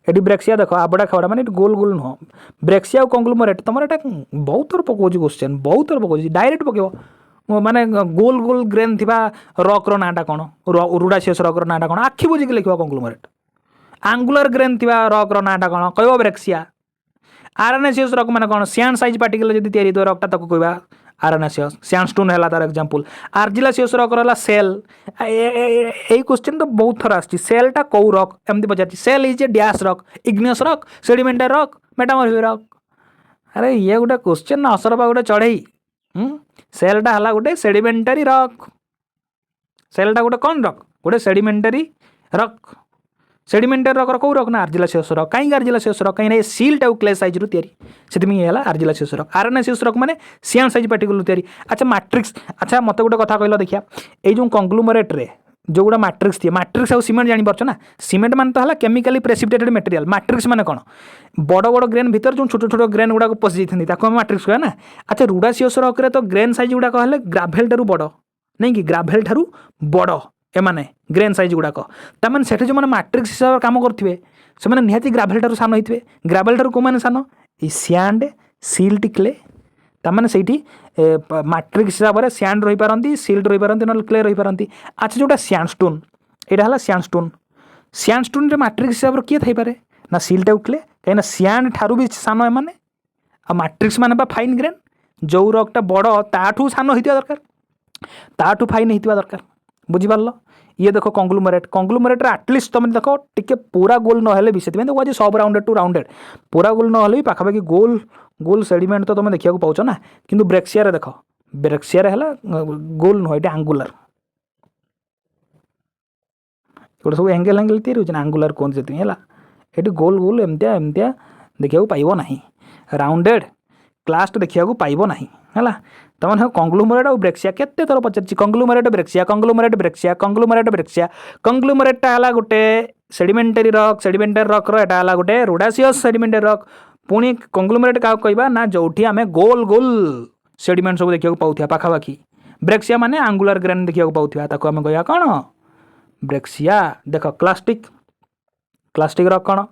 ये ब्रेक्सिया देख आबड़ा खाबड़ा माने गोल गोल नुह ब्रेक्सिया और कंग्लोमरेट तुम एटा बहुत थर पकाउछ क्वेश्चन बहुत थर पकाउछ डायरेक्ट पकेब माने गोल गोल ग्रेन थिबा रॉक रो नाटा कौन रोडासियस रॉक रो नाटा कौन आखि बुझिक लिखिबा कंग्लोमरेट आंगुलर ग्रेन थिबा रॉक रो नाटा कौन कहबो ब्रेक्सिया आरएनएसियस रॉक माने कौन सैंड साइज पार्टिकल जदि तैयारी तो रॉकटा ताको कहबा आरएनएसियस सैंडस्टोन है तार एग्जांपल आर्जिलासियस रॉक रहा सेल यही क्वेश्चन तो बहुत थर आछि सेलटा कौ रॉक एमती पचार shale is a dash rock igneous rock sedimentary rock metamorphic rock अरे ये गोटे क्वेश्चन असरपा गोटे चढ़ई सेलटा है गोटे सेडिमेंटरी रॉक सेलटा गोटे कौन रॉक गोटे सेडिमेंटरी रॉक सेडिमेंटरी रॉक कौ रॉक ना आर्जिलासियस रॉक कहीं आर्जिलासियस रॉक कहीं सील्टा क्ले साइज रू तैयारी से आर्जिलासियस रॉक आरएनएसियस रॉक माने सैंड साइज पार्टिकल तैयारी अच्छा मैट्रिक्स अच्छा मत गोटे कथा कहल देखिया ये जो कंग्लोमरेट रे जो गुड़ा मैट्रिक्स थी मैट्रिक्स आउ सीमेंट जापर ना सीमेंट मान तो है केमिकली प्रेसिपिटेटेड मटेरियल मैट्रिक्स माने कौन बड़ बड़ ग्रेन भीतर जो छोट छोट ग्रेन गुड़ाक पशि जाती मैट्रिक्स कह ना अच्छा रुडासियस रॉक रे तो ग्रेन साइज गुड़ाक है ग्राभेल ठारू बड़ नहीं कि ग्राभेल ठारू बड़ एमाने ग्रेन साइज गुड़ाक तमें से जो मैंने मैट्रिक्स हिसाब से कम करेंगे से निहाती ग्राभेल ठारू सान होते ग्राभेल ठारू कौन सान ये सैंड सिल्ट क्ले ताने से मैट्रिक्स हिसाब से सैंड रही पारती सिल्ट रही पारती ना क्ले रही पारती अच्छा जोटा सैंडस्टोन यहाँ है सैंडस्टोन सैंडस्टोन रे मैट्रिक्स हिसाब से किए थी ना सिल्ट आउ क्ले कहीं सैंड ठारू भी सान एमाने आ मैट्रिक्स माने फाइन ग्रेन जो रॉकटा बड़ ताठू सान होता दरकार ताठू फाइन होता दरकार बुझिपार ये देखो कंग्लोमरेट आटलिस्ट तुम देख टिके पूरा गोल ना भी से आज सब राउंडेड टू राउंडेड पूरा गोल ना भी पाखापाखि गोल गोल सेडिमेंट तो तुम देखा पाच ना कि ब्रेक्सिया देख ब्रेक्सिया है गोल नुह ये आंगुलार गोटे सब एंगेल एंगेल तैयारी आंगुलार कहते से ये गोल गोल एमतिया एमतिया देखा पाइब ना राउंडेड क्लास्ट देखा पाइब ना है तमें कंग्लोमरेट और ब्रेक्सिया केते थर पचार कंग्लोमरेट ब्रेक्सिया कंग्लोमरेट ब्रेक्सिया कंग्लोमरेट ब्रेक्सिया कंग्लोमरेटा है गोटे सेडिमेंटरी रॉक रहा है गोटे रुडासियस सेडिमेंटरी रॉक पुणी कंग्लोमरेट क्या कहवा ना जो आम गोल गोल सेडिमेंट सब देखा पाऊँ पाखापाखि ब्रेक्सिया माने आंगुलार ग्रेन देखा पाऊँ ताको आम कह कौन ब्रेक्सिया देख क्लास्टिक रॉक कौन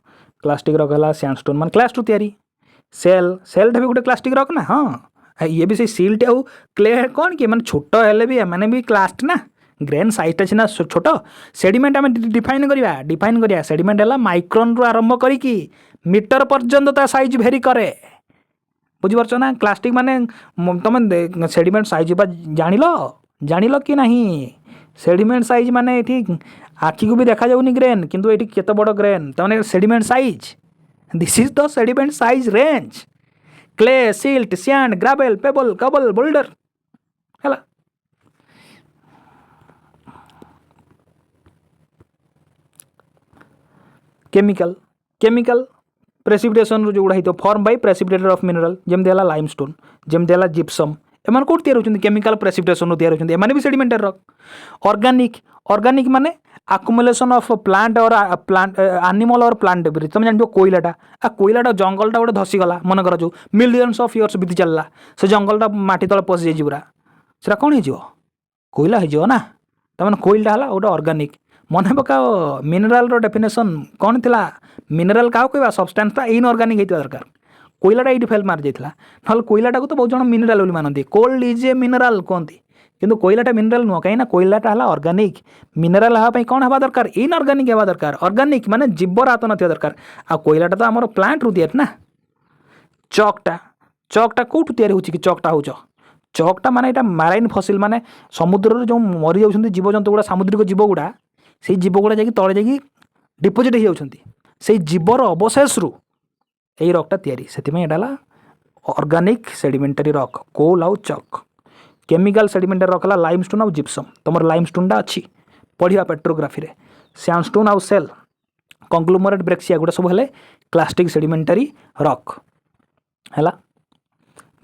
क्लास्टिक रॉक है सैंडस्टोन मान क्लास्ट रू तैयारी सेल भी गोटे क्लास्टिक रॉक ना हाँ ये भी से सिल्ट आउ क्ले कौन कि मैंने छोट हेल्ले भी मैंने भी क्लास्ट ना ग्रेन साइजटा सीना छोट सेडिमेंट आम डिफाइन करा सेडिमेंट है माइक्रोन रु आरंभ करी मीटर पर्यंत ता साइज भेरी करे बुझीपार ना क्लास्टिक माने तुम सेडिमेंट साइज जान कि नहीं सेडिमेंट साइज माने ये आखि को भी देखा जाऊनी ग्रेन किंतु ये केते बड़ ग्रेन तमें sediment size this is the sediment size range clay silt sand gravel payable कबल बोल्डर है केमिकल प्रेसिपिटेशन जो गुड़ा होता form by precipitator of mineral जमती है लाइमस्टोन जमती है जिप्सम एम कौट तैयार होती केमिकल प्रेसिपिटेशन तैयार होती एम भी सेडिमेंटरी रॉक ऑर्गेनिक माने आकुमुलेसन ऑफ प्लांट और प्लांट एनिमल और प्लांट डेब्रिज तुम जान कोईलाटा जंगलटा गोटे धसीगला मन कर जो मिलियंस ऑफ इयर्स बीती चलला से जंगलटा माटी तले पशि जाए पूरा से कौन हो कोईला हो ना तमें कोईलटा है गोटे ऑर्गेनिक मन पकाओ मिनराल डेफिनेशन कौन थी मिनराल क्या कहवा सब्सटेंसटा इनऑर्गेनिक होता दरकार कोईलाटा ये फेल मार जाता ना कोईलाटा को तो बहुत जन मिनराल मानती कोल्ड इज ए मिनराल कहती किंतु कोईलाटा मिनराल नुह कहीं कोईलाटा है ऑर्गेनिक मिनराल हाँपाई कौन हवा दरकार इनऑर्गेनिक हवा दरकार ऑर्गेनिक माने जीवर हाथ ना दरकार आ कोईलाटा तो आम प्लांट रू तैयारी ना चकटा कौटू तैयारी हो चकटा हो चकटा माने यहाँ माराइन फसिल माने समुद्र जो मरी जाऊँ जीवजंतु गुड़ा सामुद्रिक जीव गुड़ा से जीव गुड़ा जा तले जा डिपोजिट हो जाती जीवर अवशेष रु यही रॉकटा तैयारी से ऑर्गेनिक सेडिमेंटरी रॉक कोल आउ चक केमिकल सेडिमेंटरी रॉक है लाइमस्टोन आउ जिप्सम तुम लाइमस्टोनटा अच्छी पढ़ा पेट्रोग्राफी सैंडस्टोन आउ सेल कंग्लोमरेट ब्रेक्सिया गुड़ा सब है क्लास्टिक सेडिमेंटरी रॉक है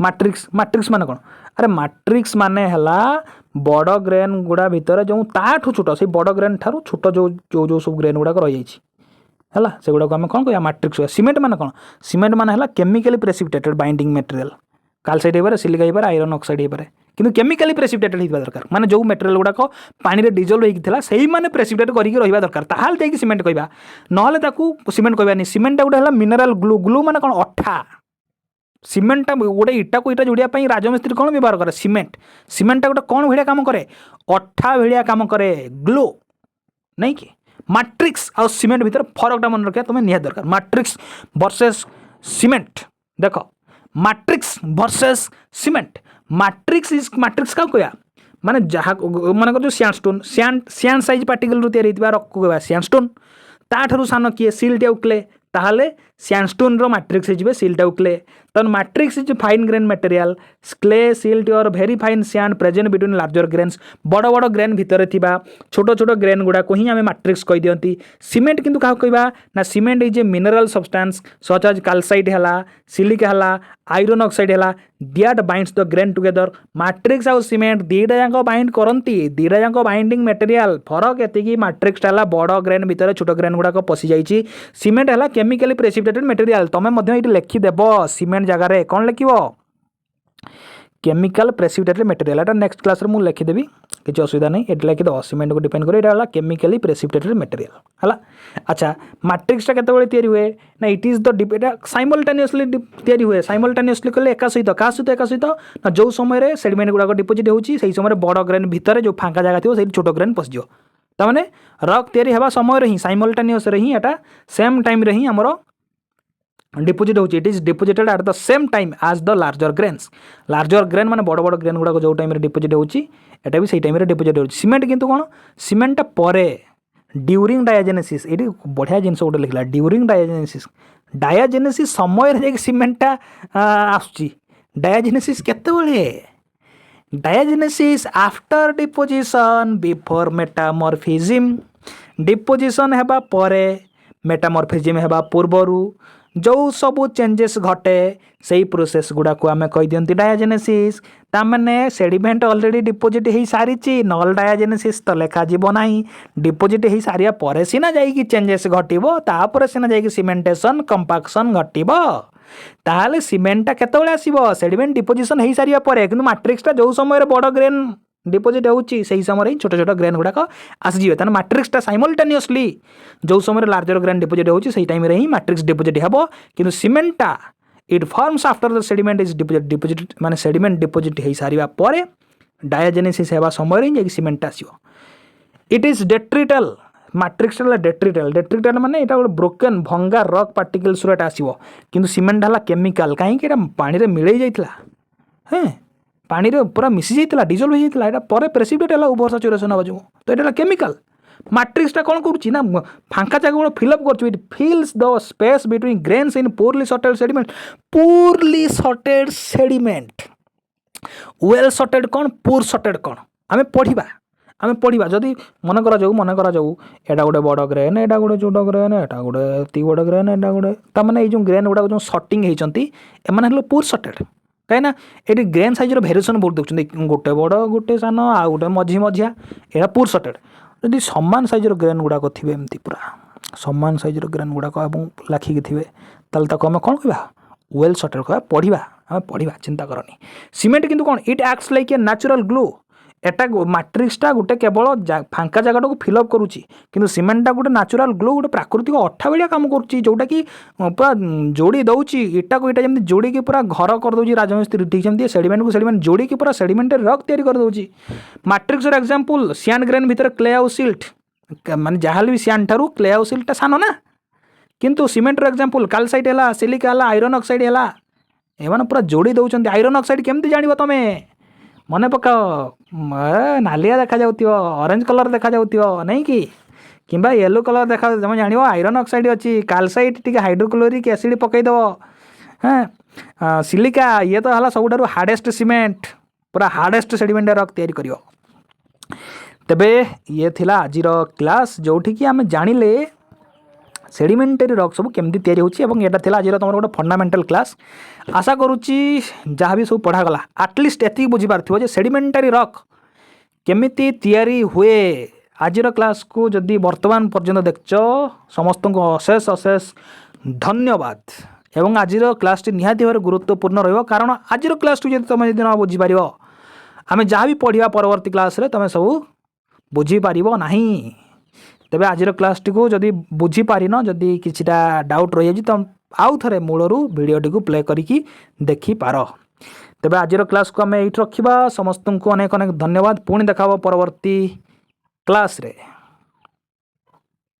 मैट्रिक्स माने कौन अरे मैट्रिक्स माने है बड़ ग्रेन गुड़ा भितर जो ताठू छोट से बड़ ग्रेन ठारू छोट जो जो जो सब ग्रेन गुड़ाक रही है से गुड़ा आम कौन कह मैट्रिक्स सीमेंट माने कौन सीमेंट माने है केमिकली प्रेसिपिटेटेड बाइंडिंग मटेरियल कालसाइड हो सिलिका हो आयरन ऑक्साइड हो किंतु केमिकली प्रेसिपिटेटेड होगा दरकार माने जो मटेरियल गुड़ाक पानी रे डिजोल्व होता से मैंने प्रेसिपिटेट करके रहा दरकार ताल जाकि सीमेंट कहवा ना सीमेंट कहवानी सीमेंट गोटे है मिनराल ग्लू ग्लू माने कौन अठा सीमेंटा गोटे इटा को इटा जोड़ापी राजमिस्त्री कौन व्यवहार करे सीमेंटा गोटे कौन भाया कम करे अठा भाया कम करे ग्लू नहीं कि मैट्रिक्स और सीमेंट भीतर फरकटा मन रखा तुम्हें निहात दरकार मैट्रिक्स वर्सेस सीमेंट देख मैट्रिक्स वर्सेस सीमेंट मैट्रिक्स क्या कहया माने जहाँ मन कर सैंडस्टोन सैंड साइज पार्टिकल रू तैयारी रॉक को कहवा सैंडस्टोन ताठू सान किए सिल्ट आउ क्ले ताहले सैंडस्टोन रो मैट्रिक्स हो सिल्ट आउ क्ले तन matrix is fine grain material clay silt और very fine sand present between larger grains बड़ बड़ ग्रेन भितर थिबा छोट छोट ग्रेन गुड़ा को ही आम मैट्रिक्स कह दियंती सीमेंट किंतु क्या कहवा ना cement is a mineral substance such as calcite है सिलिका है आयरन ऑक्साइड है दियाट binds the grain together matrix आउ सीमेंट दीटा जाक बाइंड करती दीटा जाक बाइंडिंग मटेरियल फरक एति मैट्रिक्सटा है बड़ ग्रेन भितर छोट ग्रेन गुड़ाक पशि जाइए सीमेंट है केमिकली प्रेसिपिटेटेड मटेरियल तुम ये लिखिदेव सीमेंट जगार कौन लिख केमिकल प्रेसिपिटेटेड मटेरियल एटा नेक्स्ट क्लास रे मु लिखिदेवी किसी असुविधा नहीं ये लिखिद सीमेंट को डिपेंड कर केमिकली प्रेसिपिटेटेड मटेरियल है। अच्छा मैट्रिक्सटा केतबेले तैयारी हुए ना इट इज द साइमल्टेनियसली तैयारी हुए साइमल्टेनियसली कहले एका सहित क्या सहित एका सहित ना जो समय सेडिमेंट गुड़ाक डिपोजिट होची से समय बड़ ग्रेन भितर जो फांका जगह थी से छोट ग्रेन पशिज ताने रक तैयारी हेबा समय ही साइमल्टेनियस रे ही एटा सेम टाइम रे ही हमरो डिपोजिट होची it is deposited at the same time as the larger grain माने बड़ बड़ ग्रेन गुड़ाक जो टाइम डिपोजिट होची एटा भी सही टाइम डिपोजिट होची सीमेंट किंतु कोन सीमेंट परे ड्यूरिंग डायाजेनेसिस ये बढ़िया जिनस गोटे लिखला ड्यूरिंग डायाजेनेसिस समय रे सीमेंटा आसुची डायाजेनेसिस केतेबेले diagenesis after deposition before metamorphism deposition हेबा परे मेटामॉर्फिज्म हेबा पूर्वरु जो सबू चेंजेस घटे से प्रोसेस गुड़ा को आम कही दियंती डायाजेनेसिस तामने सेडिमेंट ऑलरेडी डिपोजिट हो सारी नल डायाजेनेसिस तो लिखा जीव ना डिपोजिट हो सारिया पर सीना जाइए चेंजेस घटो तापर सीना जाइए सीमेंटेशन कंपाक्शन घटो ताहले सीमेंटा केतबेले आसीबो सेडिमेंट डिपोजिशन हो सारिया पर किंतु मैट्रिक्सटा जो समय बड़ ग्रेन डिपोजिट होची से समय छोट छोट ग्रेन गुड़ाक आसीजे ताने मैट्रिक्सटा साइमल्टेनियसली जो समय लार्जर ग्रेन डिपोजिट होची से टाइम रे ही मैट्रिक्स डिपोजिट हेबो किंतु सीमेंटा it forms after the sediment is deposit माने सेडिमेंट डिपोजिट हो सारिया पर डायाजेनेसिस हेबा समय रे जे सीमेंट आसीबो इट इज डेट्रिटल मैट्रिक्सटा डेट्रिटल माने एटा गोटे ब्रोकन भंगा रॉक पार्टिकल्स रे आसीबो किंतु सीमेंट हला केमिकल काहे कि एटा पानी रे मिलै जाइतला हैं पानी रे पूरा मिसी जाइतला डिजोल्व हो जाइतला एटा पर प्रेसिपिटेट हला ओवर सैचुरेशन हवा जो तो एटा केमिकल मैट्रिक्सटा कौन करुच्ची ना फांका जगह गोटे फिलअप कर it फिल्स the space between grains in poorly sorted sediment well sorted कौन पुर सॉर्टेड कौन आम पढ़ा जदि मन करा जाऊ एटा गोटे बड़ ग्रेन एटा गोटे छोट ग्रेन एटा गोटे ती बड़ ग्रेन एटा गोटे तामाने ये जो ग्रेन गुड़ाक जो सॉर्टिंग होती एमाने पुर सॉर्टेड कहीं ये ग्रेन साइजर भेरिएसन बहुत देखते गोटे बड़ गोटे सान आ गोटे मझिया यहाँ पुर सॉर्टेड जदि सामान साइजर ग्रेन गुड़ाक थे एमती पूरा सामान साइजर ग्रेन गुड़ाक लाखिकी थे ताल आम कौन कह वेल सॉर्टेड कह पढ़ा चिंता करनी सीमेंट किंतु कौन it acts like a natural glue एटा मैट्रिक्सटा गोटे केवल फांका जगह को फिलअप करुच्ची किंतु सीमेंटा गोटे नेचुरल ग्लू गोटे प्राकृतिक अठा भाया काम करुच्ची जोटा कि पूरा जोड़ी दौची इटा को इटा जमी जोड़ी की पूरा घर कर दौची राजमिस्त्री ठीक जमी सेडिमेंट को सेडिमेंट जोड़ी की पूरा सेडिमेंट रक तैयारी कर दौची मैट्रिक्स एग्जांपल सियान ग्रेन भितर क्ले आउ सिल्ट माने जहाल भी सियान ठारू क्ले आउ सिल्टा सान ना किंतु सीमेंट एग्जांपल कैल्साइट है सिलिका है आयरन ऑक्साइड है एमाने पूरा जोड़ी दौरान आयरन ऑक्साइड केमती जानिबो तमे मन पकाओ नालिया देखा जाउतियो ऑरेंज कलर देखा जाउतियो नहीं कि किंबा येलो कलर देखा तुम जान आयरन ऑक्साइड अच्छी कैल्साइट टी हाइड्रोक्लोरिक एसिड पकईद हाँ सिलिका ये तो है सब हार्डेस्ट सीमेंट पूरा हार्डेस्ट सेडिमेंट रक तैयारी करियो तेबे ये थिला आजिर क्लास जोठी कि आमे जानिले सेडिमेंटरी रक सब केमती तैयारी होची एवं एटा थिला आजिर तमर गोटे फंडामेंटल क्लास आशा करुच्ची जहाँ भी सब पढ़ागला आटलिस्ट एति बुझी पारथिबो जे सेडिमेंटरी रक केमिति तैयारी हुए आजिर क्लास को जदि वर्तमान पर्यंत देखछ समस्त को अशेष अशेष धन्यवाद एवं आजिर क्लास टी निहाती भाव गुरुत्वपूर्ण रहिबो कारण आजिर क्लास टू जदि तुम जदि न बुझी पारिबो आमे जहाँ भी पढ़िया परवर्ती क्लास रे तुम सब बुझी पारिबो नाही तेबे आजिर क्लास टी को जदि बुझी पारिन जदि किछिटा डाउट रहि जाय त आउ थरे मूलरू वीडियो टी को प्ले करिकी देखि पारो तेबे आजिर क्लास को आमे एठी रखिबा समस्त को अनेक अनेक धन्यवाद पुणी देखाबो परवर्ती क्लास रे।